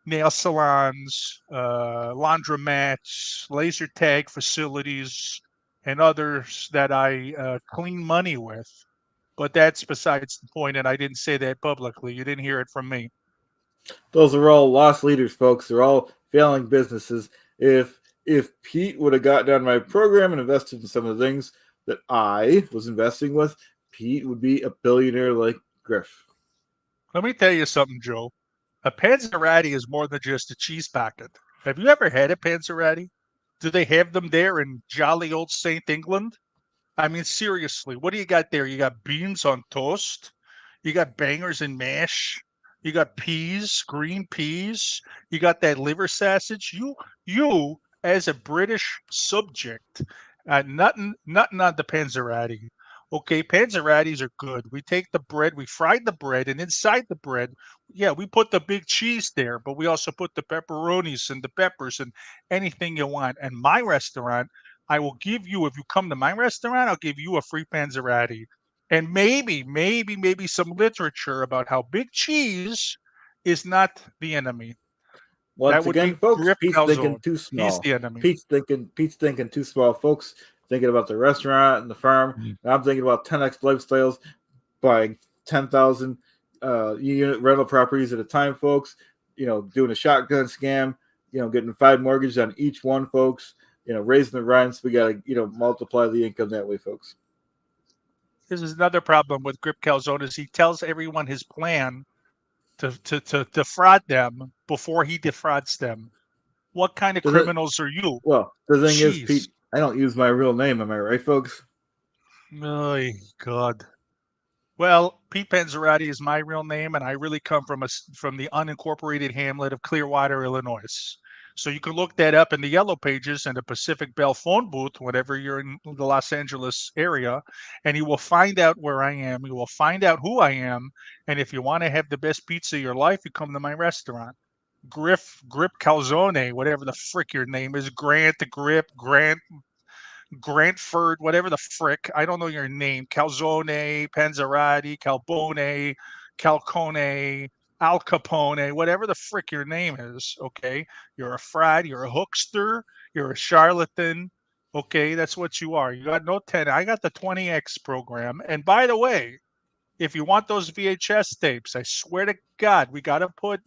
nail salons, laundromats, laser tag facilities, and others that I clean money with. But that's besides the point, and I didn't say that publicly. You didn't hear it from me. Those are all lost leaders, folks. They're all failing businesses. If Pete would have got down my program and invested in some of the things that I was investing with, Pete would be a billionaire like Griff. Let me tell you something, Joe. A Panzerotti is more than just a cheese packet. Have you ever had a Panzerotti? Do they have them there in jolly old St. England? I mean, seriously, what do you got there? You got beans on toast. You got bangers and mash. You got peas, green peas. You got that liver sausage. You as a British subject, nothing on the Panzerotti. Okay, Panzerottis are good. We take the bread, we fry the bread, and inside the bread, yeah, we put the big cheese there, but we also put the pepperonis and the peppers and anything you want. And my restaurant, I will give you, if you come to my restaurant, I'll give you a free Panzerotti. And maybe some literature about how big cheese is not the enemy. That Once would again, be folks, Griff Pete's thinking Calzone. too He's small. the enemy. Pete's thinking too small, folks. Thinking about the restaurant and the farm. And I'm thinking about 10x lifestyles, buying 10,000 unit rental properties at a time, folks. Doing a shotgun scam. Getting 5 mortgages on each one, folks. Raising the rents. We got to multiply the income that way, folks. This is another problem with Griff Calzone is he tells everyone his plan to defraud them before he defrauds them. What kind of criminals are you? Well, the thing is, Jeez. Pete, I don't use my real name. Am I right, folks? Oh, God. Well, Pete Panzerotti is my real name, and I really come from the unincorporated hamlet of Clearwater, Illinois. So you can look that up in the yellow pages and the Pacific Bell phone booth, whenever you're in the Los Angeles area, and you will find out where I am. You will find out who I am, and if you want to have the best pizza of your life, you come to my restaurant. Griff Calzone, whatever the frick your name is, Grantford, whatever the frick, I don't know your name, Calzone, Panzerotti, Calbone, Calcone, Al Capone, whatever the frick your name is, okay? You're a fraud, you're a hookster, you're a charlatan, okay? That's what you are. You got no 10. I got the 20X program. And by the way, if you want those VHS tapes, I swear to God, we gotta put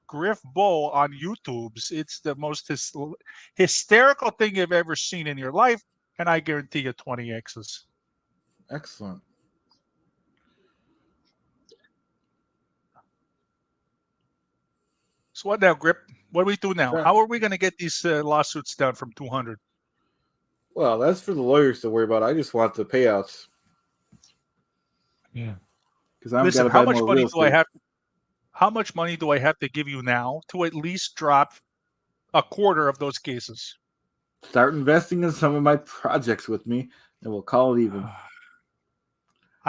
Griff Bowl on YouTube's. It's the most hysterical thing you've ever seen in your life, and I guarantee you 20Xs. Excellent. So what now, Grip? What do we do now? How are we going to get these lawsuits down from 200? Well, that's for the lawyers to worry about. I just want the payouts. Yeah. Because I'm going to buy more real estate. How much money do I have to give you now to at least drop a quarter of those cases? Start investing in some of my projects with me, and we'll call it even.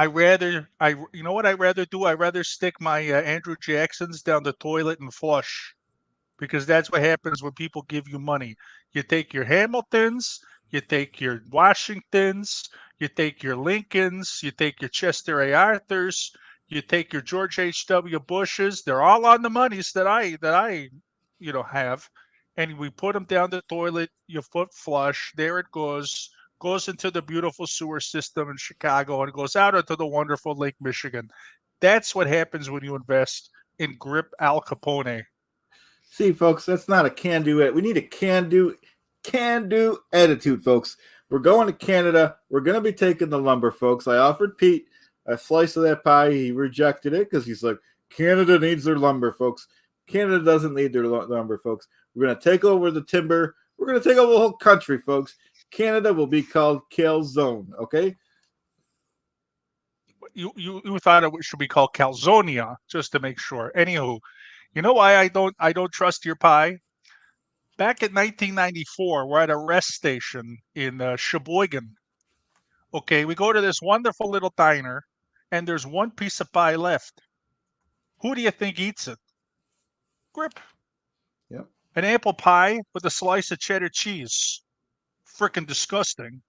You know what I'd rather do? I'd rather stick my Andrew Jacksons down the toilet and flush, because that's what happens when people give you money. You take your Hamiltons, you take your Washingtons, you take your Lincolns, you take your Chester A. Arthurs, you take your George H.W. Bushes. They're all on the monies that I have, and we put them down the toilet. Your foot flush. There it goes into the beautiful sewer system in Chicago, and it goes out into the wonderful Lake Michigan. That's what happens when you invest in Grip Al Capone. See, folks, that's not a can-do it. We need a can-do attitude, folks. We're going to Canada. We're going to be taking the lumber, folks. I offered Pete a slice of that pie. He rejected it because he's like, Canada needs their lumber, folks. Canada doesn't need their lumber, folks. We're going to take over the timber. We're going to take over the whole country, folks. Canada will be called Calzone, okay? You thought it should be called Calzonia, just to make sure. Anywho, you know why I don't trust your pie? Back in 1994, we're at a rest station in Sheboygan. Okay, we go to this wonderful little diner, and there's one piece of pie left. Who do you think eats it? Grip. Yep. An apple pie with a slice of cheddar cheese. Frickin' disgusting.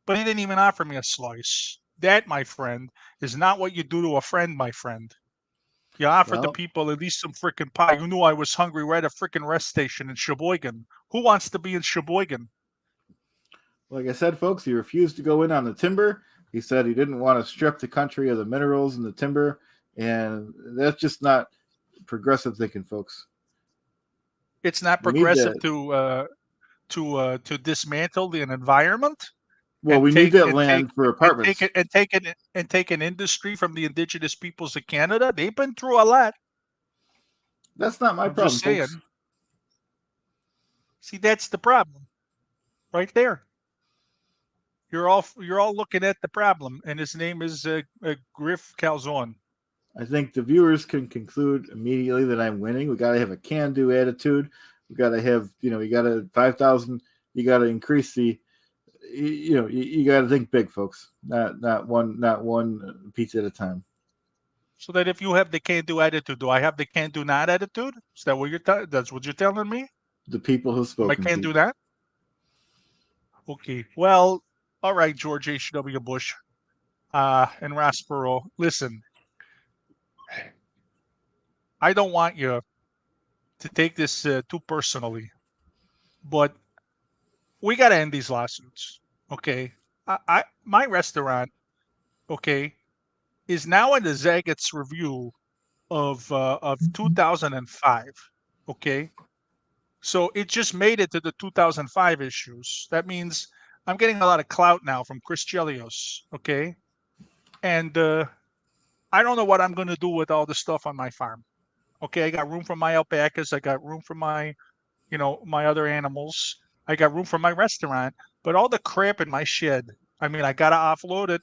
But he didn't even offer me a slice. That, my friend, is not what you do to a friend, my friend. You offered the people at least some frickin' pie. You knew I was hungry. We're at a frickin' rest station in Sheboygan. Who wants to be in Sheboygan? Like I said, folks, he refused to go in on the timber. He said he didn't want to strip the country of the minerals and the timber. And that's just not progressive thinking, folks. It's not progressive to dismantle an environment. Well, we need that land for apartments. And take an industry from the indigenous peoples of Canada. They've been through a lot. That's not my problem, just saying. folks. See, that's the problem, right there. You're all looking at the problem, and his name is Griff Calzone. I think the viewers can conclude immediately that I'm winning. We got to have a can-do attitude. We got to have, you got to 5,000. You got to increase the. You got to think big, folks. Not one pizza at a time. So that if you have the can-do attitude, do I have the can-do not attitude? Is that what that's what you're telling me? The people who spoke. I can't do that. Okay. Well, all right, George H.W. Bush, and Ross Perot. Listen, I don't want you to take this too personally, but we got to end these lawsuits, okay? My restaurant, okay, is now in the Zagat's review of 2005, okay? So it just made it to the 2005 issues. That means I'm getting a lot of clout now from Chris Chelios, okay? And I don't know what I'm going to do with all the stuff on my farm. Okay, I got room for my alpacas. I got room for my, my other animals. I got room for my restaurant, but all the crap in my shed, I mean, I got to offload it.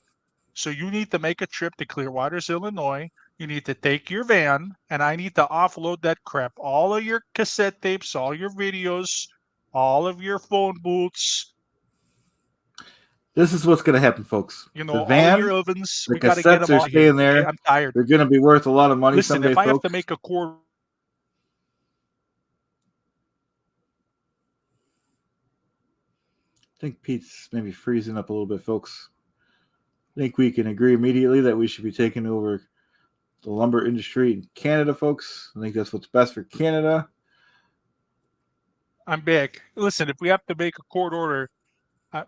So you need to make a trip to Clearwaters, Illinois. You need to take your van, and I need to offload that crap. All of your cassette tapes, all your videos, all of your phone booths. This is what's going to happen, folks. The van, all your ovens. The cassettes are staying there. Okay, I'm tired. They're going to be worth a lot of money someday, if I folks. have to make a quarter. I think Pete's maybe freezing up a little bit, folks. I think we can agree immediately that we should be taking over the lumber industry in Canada, folks. I think that's what's best for Canada. I'm back. Listen, if we have to make a court order,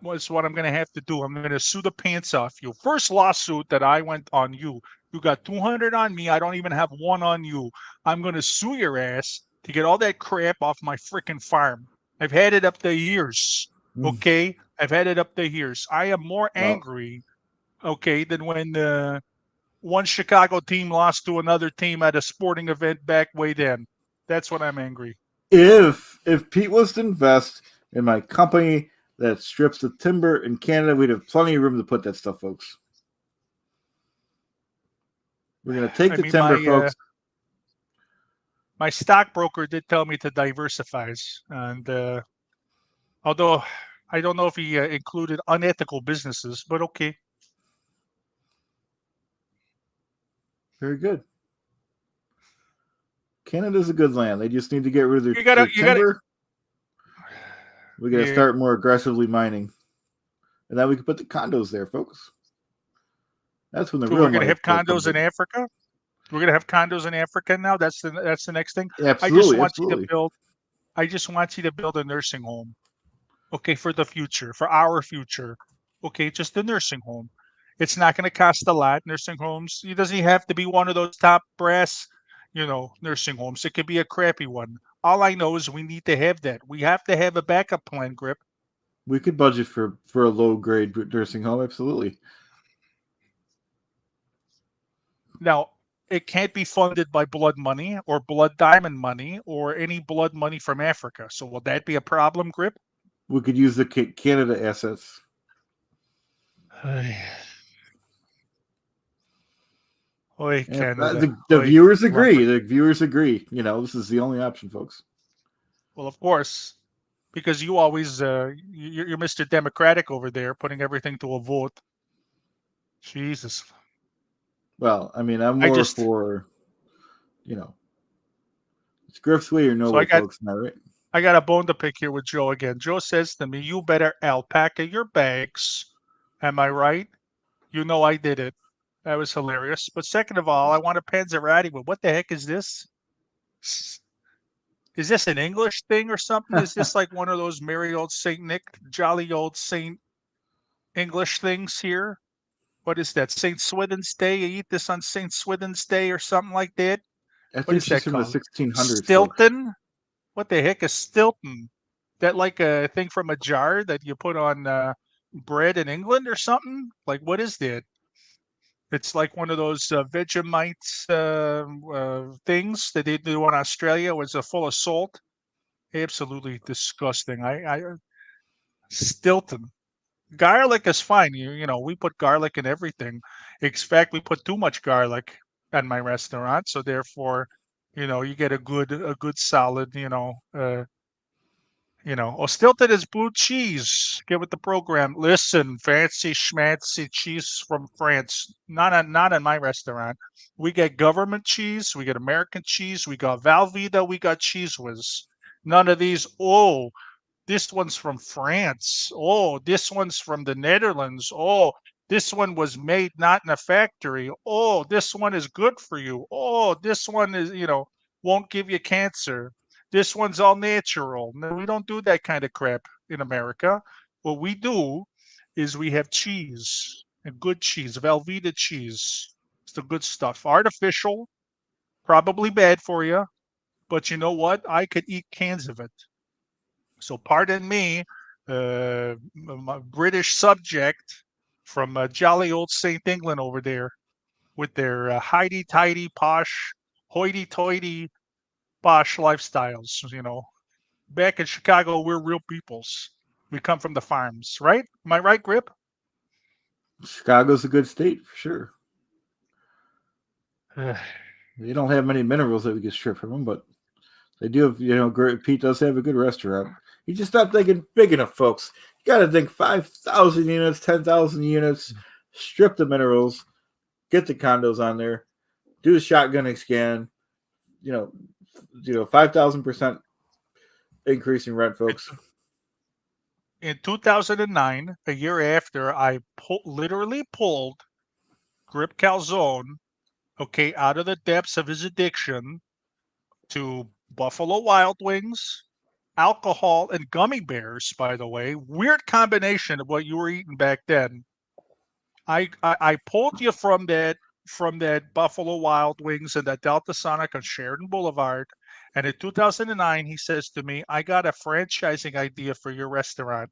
that's what I'm going to have to do. I'm going to sue the pants off you. First lawsuit that I went on you. You got 200 on me. I don't even have one on you. I'm going to sue your ass to get all that crap off my freaking farm. I've had it up to years. Okay? I've had it up to years. I am more angry, okay, than when one Chicago team lost to another team at a sporting event back way then. That's when I'm angry. If Pete was to invest in my company that strips the timber in Canada, we'd have plenty of room to put that stuff, folks. We're going to take the timber, folks. My stockbroker did tell me to diversify, and although I don't know if he included unethical businesses, but okay. Very good. Canada's a good land. They just need to get rid of their timber. We got to start more aggressively mining. And then we can put the condos there, folks. That's when the real we're going to have condos in Africa? We're going to have condos in Africa now? That's the next thing? Absolutely, I just want you to build a nursing home. Okay, for the future, for our future. Okay, just a nursing home. It's not going to cost a lot. Nursing homes, it doesn't have to be one of those top brass, nursing homes. It could be a crappy one. All I know is we need to have that. We have to have a backup plan, Grip. We could budget for a low-grade nursing home, absolutely. Now, it can't be funded by blood money or blood diamond money or any blood money from Africa. So will that be a problem, Grip? We could use the Canada assets. Oi, Canada. The Oi, viewers agree. lumber. The viewers agree. This is the only option, folks. Well, of course, because you always, you're Mr. Democratic over there, putting everything to a vote. Jesus. Well, I mean, I'm I more just, for, it's Griff's way or no so way, folks. Am I right? I got a bone to pick here with Joe again. Joe says to me, "You better alpaca your bags." Am I right? You know I did it. That was hilarious. But second of all, I want a Panzerotti. But what the heck is this? Is this an English thing or something? Is this like one of those merry old Saint Nick, jolly old Saint English things here? What is that? Saint Swithin's Day? You eat this on Saint Swithin's Day or something like that? I What think is she's that from the called? 1600s, folks. Stilton? What the heck is Stilton? That like a thing from a jar that you put on bread in England or something? Like what is that? It's like one of those Vegemite things that they do in Australia, was full of salt. Absolutely disgusting. I Stilton. Garlic is fine. We put garlic in everything. In fact, we put too much garlic at my restaurant, so therefore, you get a good solid, oh, Stilton is blue cheese. Get with the program. Listen, fancy schmancy cheese from France. Not in my restaurant. We get government cheese. We get American cheese. We got Valvita. We got Cheese Whiz. None of these. Oh, this one's from France. Oh, this one's from the Netherlands. Oh, this one was made not in a factory. Oh, this one is good for you. Oh, this one is, won't give you cancer. This one's all natural. No, we don't do that kind of crap in America. What we do is we have cheese, a good cheese, Velveeta cheese. It's the good stuff. Artificial, probably bad for you, but you know what? I could eat cans of it. So pardon me, my British subject from jolly old St. England over there with their hidey-tidy, posh, hoity-toity, posh lifestyles. Back in Chicago, we're real peoples. We come from the farms, right? Am I right, Grip? Chicago's a good state for sure. They don't have many minerals that we can strip from them, but they do have, Pete does have a good restaurant. You just stop thinking big enough, folks. You got to think 5,000 units, 10,000 units, strip the minerals, get the condos on there, do the shotgunning scan, 5,000% increase in rent, folks. In 2009, a year after, I literally pulled Griff Calzone, okay, out of the depths of his addiction to Buffalo Wild Wings, alcohol, and gummy bears, by the way. Weird combination of what you were eating back then. I pulled you from that Buffalo Wild Wings and that Delta Sonic on Sheridan Boulevard. And in 2009, he says to me, "I got a franchising idea for your restaurant."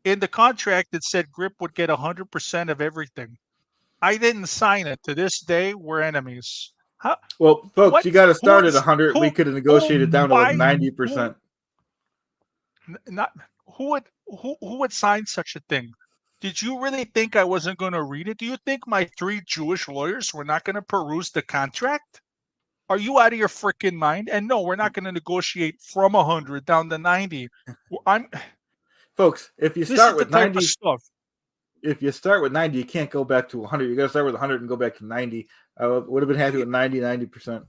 In the contract, it said Grip would get 100% of everything. I didn't sign it. To this day, we're enemies. How, Well, folks, what? you got to Who start would? at 100. We Who? could have Who? negotiated down to like Why? 90%. Not who would sign such a thing? Did you really think I wasn't going to read it? Do you think my three Jewish lawyers were not going to peruse the contract? Are you out of your freaking mind? And no, we're not going to negotiate from 100 down to 90. I'm Folks, if you This is start the with type of 90, stuff. you can't go back to 100. You got to start with 100 and go back to 90. I would have been happy with 90%.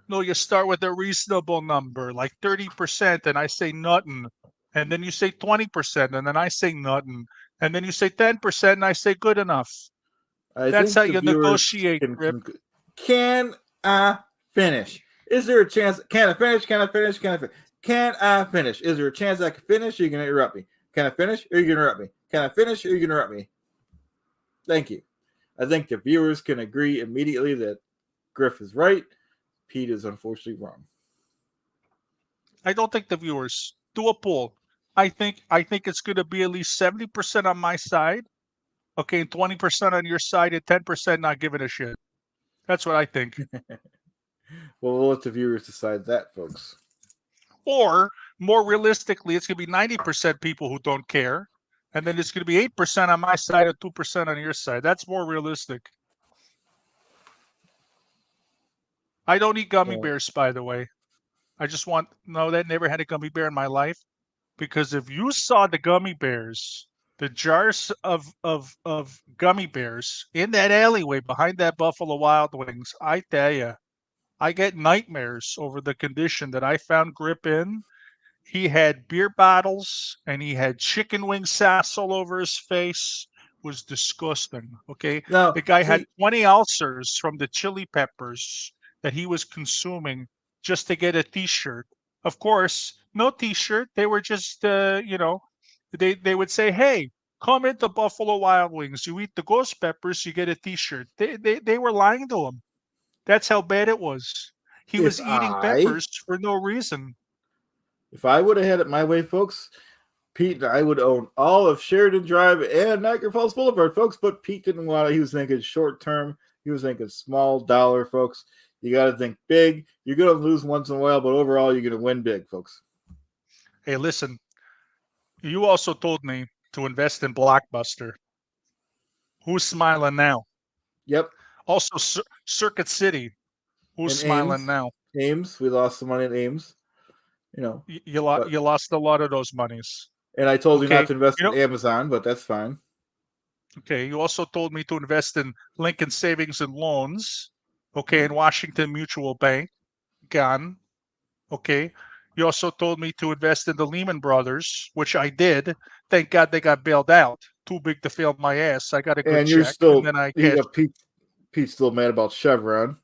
No, you start with a reasonable number, like 30%, and I say nothing. And then you say 20%, and then I say nothing. And then you say 10%, and I say good enough. That's how you negotiate, Rip. Can I finish? Is there a chance? Can I finish? Can I finish? Can I finish? Can I finish? Is there a chance I can finish? Or are you going to interrupt me? Can I finish? Or are you going to interrupt me? Can I finish? Or are you going to interrupt me? Thank you. I think the viewers can agree immediately that Griff is right. Pete is unfortunately wrong. I don't think the viewers do a poll. I think it's going to be at least 70% on my side, okay, and 20% on your side, and 10% not giving a shit. That's what I think. Well, we'll let the viewers decide that, folks. Or more realistically, it's going to be 90% people who don't care. And then it's going to be 8% on my side and 2% on your side. That's more realistic. I don't eat gummy bears, by the way. I just that never had a gummy bear in my life. Because if you saw the gummy bears, the jars of gummy bears in that alleyway behind that Buffalo Wild Wings, I tell you, I get nightmares over the condition that I found Grip in. He had beer bottles and he had chicken wing sauce all over his face. It was disgusting. Okay. Now, The guy had see, 20 ulcers from the chili peppers that he was consuming just to get a t-shirt. Of course, no t-shirt. They were just they would say, "Hey, come into Buffalo Wild Wings. You eat the ghost peppers, you get a t-shirt." They were lying to him. That's how bad it was. He if was eating I peppers for no reason. if I would have had it my way, folks, Pete and I would own all of Sheridan Drive and Niagara Falls Boulevard, folks. But Pete didn't want it. He was thinking short term. He was thinking small dollar, folks. You got to think big. You're going to lose once in a while, but overall, you're going to win big, folks. Hey, listen, you also told me to invest in Blockbuster. Who's smiling now? Yep. Also, Circuit City. Who's And smiling now? Ames, we lost some money at Ames. But You lost a lot of those monies. and I told you not Okay. to invest in Amazon, but that's fine. Okay. You also told me to invest in Lincoln Savings and Loans. Okay. And Washington Mutual Bank. Gone. Okay. You also told me to invest in the Lehman Brothers, which I did. Thank God they got bailed out. Too big to fail my ass. I got a good And you're check, and still, then I cashed. Pete's still mad about Chevron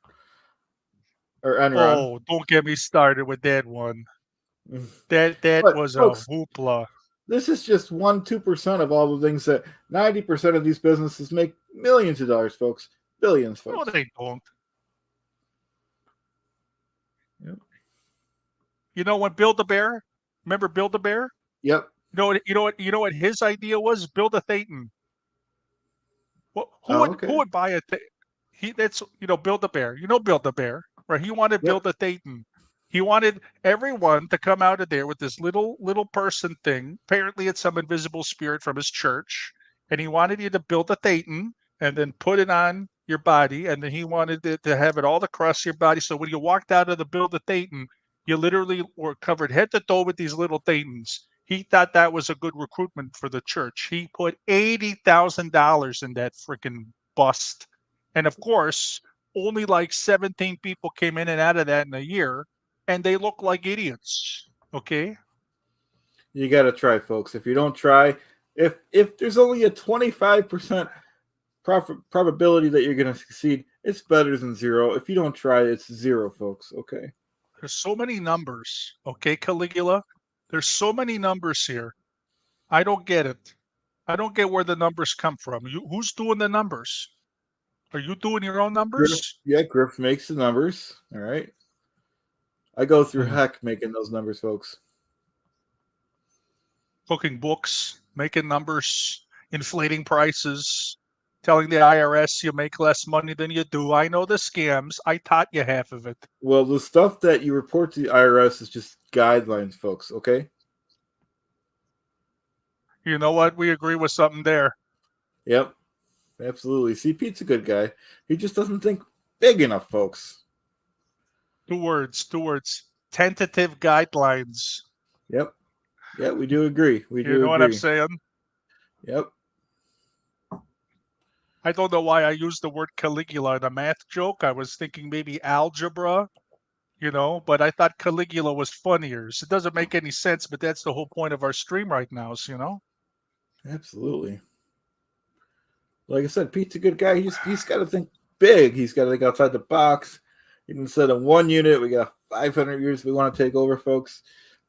or Enron. Oh, don't get me started with that one. That But was a folks, hoopla. this is just 1-2% of all the things that 90% of these businesses make millions of dollars, folks, billions, No, folks. they don't. Yep. You know when Build-A-Bear? Remember Build-A-Bear? Yep. You know what his idea was? Build a Thetan. Well, Okay. who would buy a that's Build-A-Bear. You know Build-A-Bear, right? He wanted to Yep. build a Thetan. He wanted everyone to come out of there with this little person thing. Apparently, it's some invisible spirit from his church, and he wanted you to build a Thetan and then put it on your body, and then he wanted to have it all across your body. So when you walked out of the build a Thetan, you literally were covered head to toe with these little Thetans. He thought that was a good recruitment for the church. He put $80,000 in that freaking bust, and of course, only like 17 people came in and out of that in a year, and they look like idiots. Okay. You got to try, folks. If you don't try, if there's only a 25% probability that you're going to succeed, it's better than zero. If you don't try, it's zero, folks. Okay. There's so many numbers. Okay, Caligula. There's so many numbers here. I don't get it. I don't get where the numbers come from. Who's doing the numbers? Are you doing your own numbers? Griff makes the numbers. All right. I go through Hmm. heck making those numbers, folks. Booking books, making numbers, inflating prices, telling the IRS you make less money than you do. I know the scams. I taught you half of it. Well, the stuff that you report to the IRS is just guidelines, folks. Okay. You know what? We agree with something there. Yep. Absolutely. See, Pete's a good guy. He just doesn't think big enough, folks. Two words. Tentative guidelines. Yep. Yeah, we do agree. We You do know what I'm agree. saying? Yep. I don't know why I used the word Caligula in a math joke. I was thinking maybe algebra, but I thought Caligula was funnier. So it doesn't make any sense, but that's the whole point of our stream right now, Absolutely. Like I said, Pete's a good guy. He's got to think big. He's got to think outside the box. Instead of one unit, we got 500 years we want to take over, folks.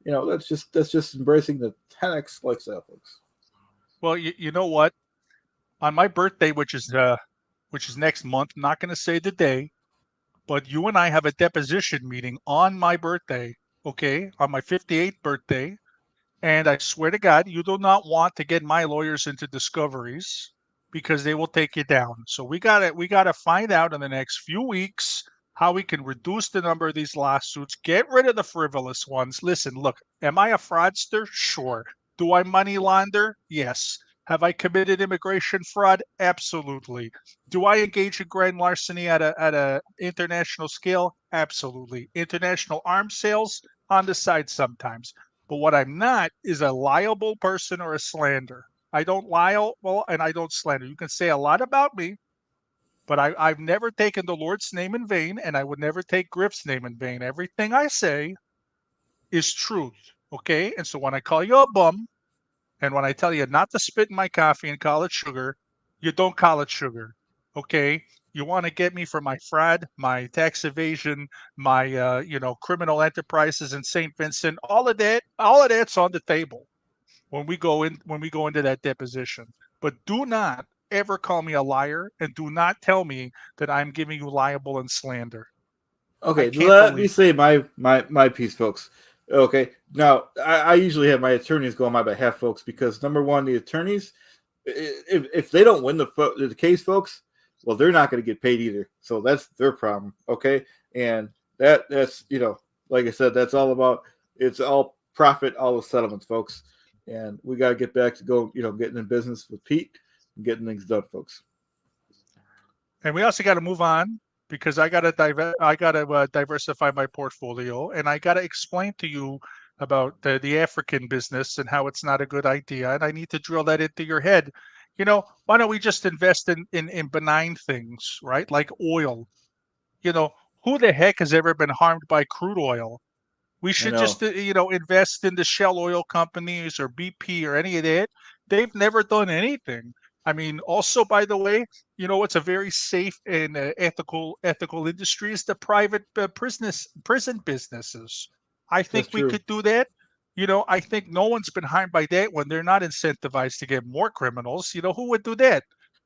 That's just embracing the 10x lifestyle, folks. Well, you know what? On my birthday, which is next month, I'm not going to say the day, but you and I have a deposition meeting on my birthday, okay, on my 58th birthday. And I swear to God, you do not want to get my lawyers into discoveries. because they will take you down. So we gotta find out in the next few weeks how we can reduce the number of these lawsuits, get rid of the frivolous ones. Listen, look, am I a fraudster? Sure. Do I money launder? Yes. Have I committed immigration fraud? Absolutely. Do I engage in grand larceny at a international scale? Absolutely. International arms sales on the side sometimes. But what I'm not is a liable person or a slander. I don't lie, well, and I don't slander. You can say a lot about me, but I've never taken the Lord's name in vain, and I would never take Griff's name in vain. Everything I say is truth, okay? And so when I call you a bum, and when I tell you not to spit in my coffee and call it sugar, you don't call it sugar, okay? You want to get me for my fraud, my tax evasion, my criminal enterprises in St. Vincent, all of that's on the table when we go into that deposition. But do not ever call me a liar, and do not tell me that I'm giving you libel and slander. I Okay, can't let me believe say my piece, folks. Okay, now I usually have my attorneys go on my behalf, folks, because number one, the attorneys, if they don't win the case, folks, well, they're not going to get paid either. So that's their problem. Okay, and that's like I said, that's all about, it's all profit, all the settlements, folks, and we got to get back to getting in business with Pete and getting things done, folks. and we also got to move on because I gotta diversify my portfolio, and I gotta explain to you about the African business and how it's not a good idea, and I need to drill that into your head. Why don't we just invest in benign things, right? Like oil. You know, who the heck has ever been harmed by crude oil? We I should know just, invest in the Shell oil companies or BP or any of that. They've never done anything. I mean, also, by the way, what's a very safe and ethical industry is the private prison businesses. I that's think we true. could do that. I think no one's been harmed by that when they're not incentivized to get more criminals. Who would do that?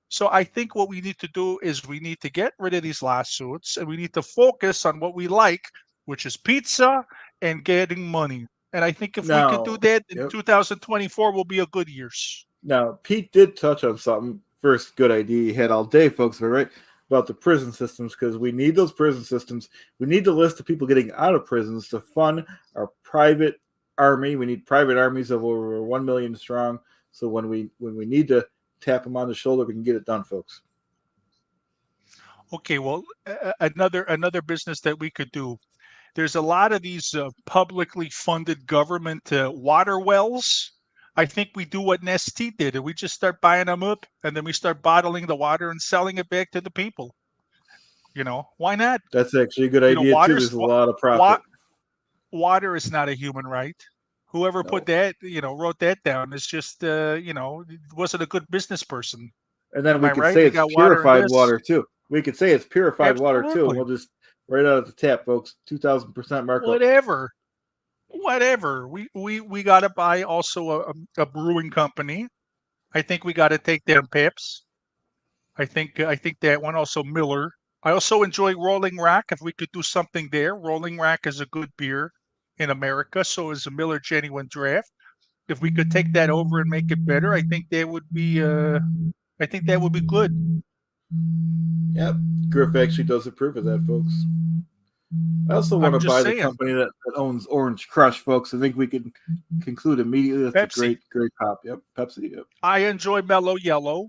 So I think what we need to do is we need to get rid of these lawsuits, and we need to focus on what we like, which is pizza and getting money. And I think if we could do Now, that in yep. 2024 will be a good years. Now, Pete did touch on something. First, good idea he had all day, folks. But right about the prison systems, because we need those prison systems. We need the list of people getting out of prisons to fund our private army. We need private armies of over 1 million strong. So when we need to tap them on the shoulder, we can get it done, folks. Okay, well, another business that we could do. There's a lot of these publicly funded government water wells. I think we do what Nestea did, and we just start buying them up, and then we start bottling the water and selling it back to the people. Why not? That's actually a good idea too. Water's There's a lot of wa- profit. water is not a human right. Whoever put No, that, wrote that down is just, wasn't a good business person. and then Am we I could right? say They it's got water in purified this. water too. We could say it's purified water too, and Absolutely. we'll just right out of the tap, folks. 2,000% markup. Whatever. Whatever. We got to buy also a brewing company. I think we got to take them Pips. I think that one also Miller. I also enjoy Rolling Rock. If we could do something there, Rolling Rock is a good beer in America. So is a Miller Genuine Draft. If we could take that over and make it better, I think that would be. I think that would be good. Yep, Griff actually does approve of that, folks. I also want I'm to just buy the saying, company that owns Orange Crush, folks. I think we can conclude immediately. That's a Pepsi. great pop. Yep, Pepsi. Yep. I enjoy Mellow Yellow.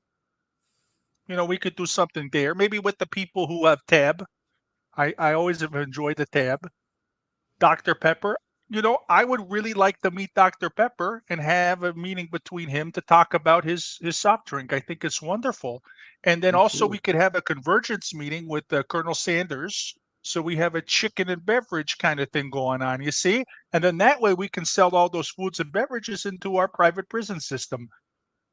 We could do something there. Maybe with the people who have Tab. I always have enjoyed the Tab. Dr. Pepper. I would really like to meet Dr. Pepper and have a meeting between him to talk about his soft drink. I think it's wonderful. And then also Absolutely. we could have a convergence meeting with Colonel Sanders. So we have a chicken and beverage kind of thing going on, you see? And then that way we can sell all those foods and beverages into our private prison system.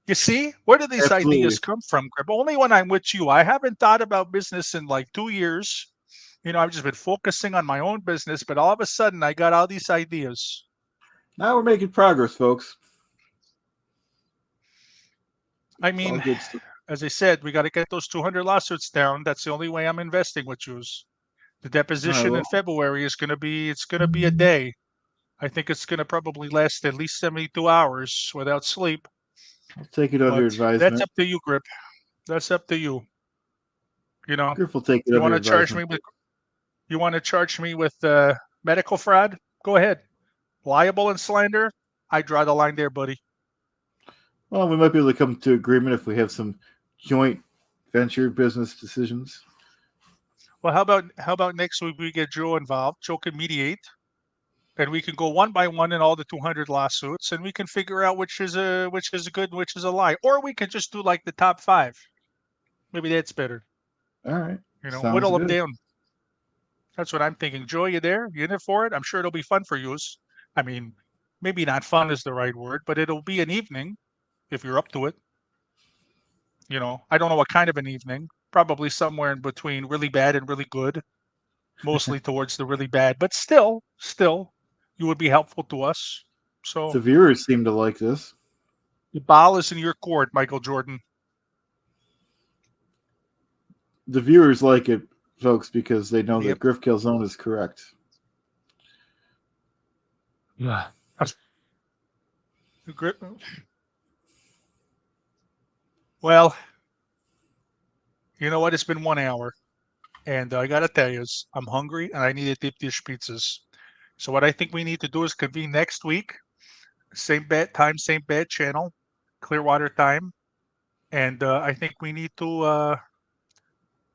You see, where do these Absolutely. ideas come from, Greg? Only when I'm with you. I haven't thought about business in like 2 years. I've just been focusing on my own business, but all of a sudden I got all these ideas. Now we're making progress, folks. I It's all mean, good stuff. as I said, we got to get those 200 lawsuits down. That's the only way I'm investing with you. The All right, deposition in well, February it's going to be a day. I think it's going to probably last at least 72 hours without sleep. I'll take it under But that's advisement. up to you, Grip. That's up to you. You know, Griff will take it you under want to charge advisement. me with medical fraud? Go ahead. Liable and slander? I draw the line there, buddy. Well, we might be able to come to agreement if we have some joint venture business decisions. Well, how about next week we get Joe involved? Joe can mediate, and we can go one by one in all the 200 lawsuits, and we can figure out which is a good, and which is a lie, or we can just do like the top 5. Maybe that's better. All right. You know, Sounds whittle them good. down. That's what I'm thinking. Joe, you there? You in it for it? I'm sure it'll be fun for you. I mean, maybe not fun is the right word, but it'll be an evening if you're up to it. You know, I don't know what kind of an evening. Probably somewhere in between really bad and really good. Mostly towards the really bad, but still, you would be helpful to us. So The viewers seem to like this. the ball is in your court, Michael Jordan. The viewers like it, folks, because they know Yep. that Griff Calzone is correct. Yeah. Well, you know what? It's been 1 hour, and I gotta tell you, I'm hungry and I need to deep dish pizzas. So what I think we need to do is convene next week, same bad time, same bad channel, Clearwater time, and I think we need to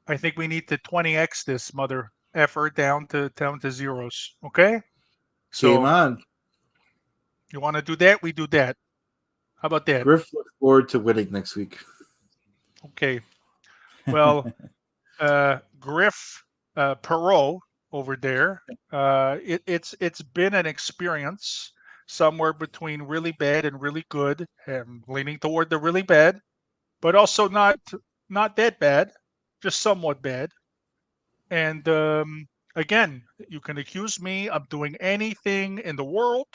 20x this mother effer down to zeros. Okay? Game So on. you want to do that? We do that. How about that? Griff looks forward to winning next week. Okay. Well, Griff Perot over there. It's been an experience somewhere between really bad and really good. I'm leaning toward the really bad, but also not that bad, just somewhat bad. And again, you can accuse me of doing anything in the world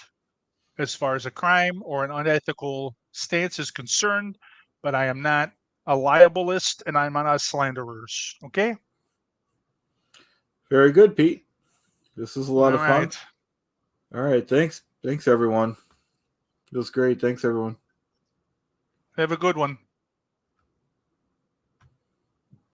as far as a crime or an unethical stance is concerned, but I am not a libelist and I'm not a slanderer. Okay? Very good, Pete. This is a lot of fun. Right. All right. Thanks. Thanks, everyone. It was great. Thanks, everyone. Have a good one.